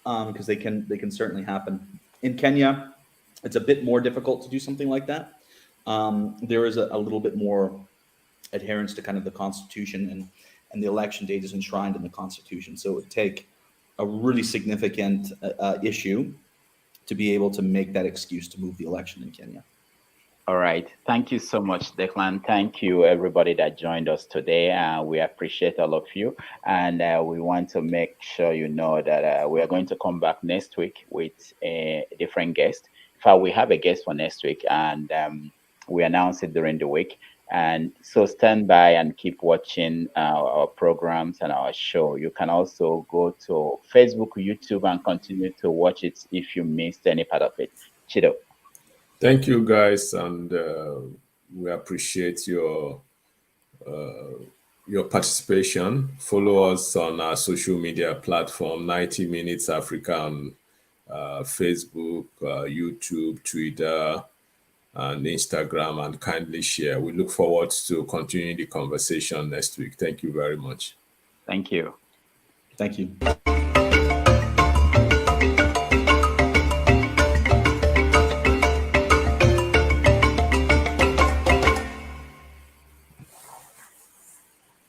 because they can certainly happen. In Kenya, it's a bit more difficult to do something like that. There is a little bit more adherence to kind of the Constitution, and the election date is enshrined in the Constitution. So it would take a really significant issue to be able to make that excuse to move the election in Kenya. All right. Thank you so much, Declan. Thank you, everybody that joined us today. We appreciate all of you. And we want to make sure you know that we are going to come back next week with a different guest. In fact, we have a guest for next week, and we announce it during the week. And so stand by and keep watching our programs and our show. You can also go to Facebook, YouTube, and continue to watch it if you missed any part of it. Chido. Thank you, guys, and we appreciate your participation. Follow us on our social media platform, 90 Minutes Africa, on Facebook, YouTube, Twitter, and Instagram, and kindly share. We look forward to continuing the conversation next week. Thank you very much. Thank you. Thank you.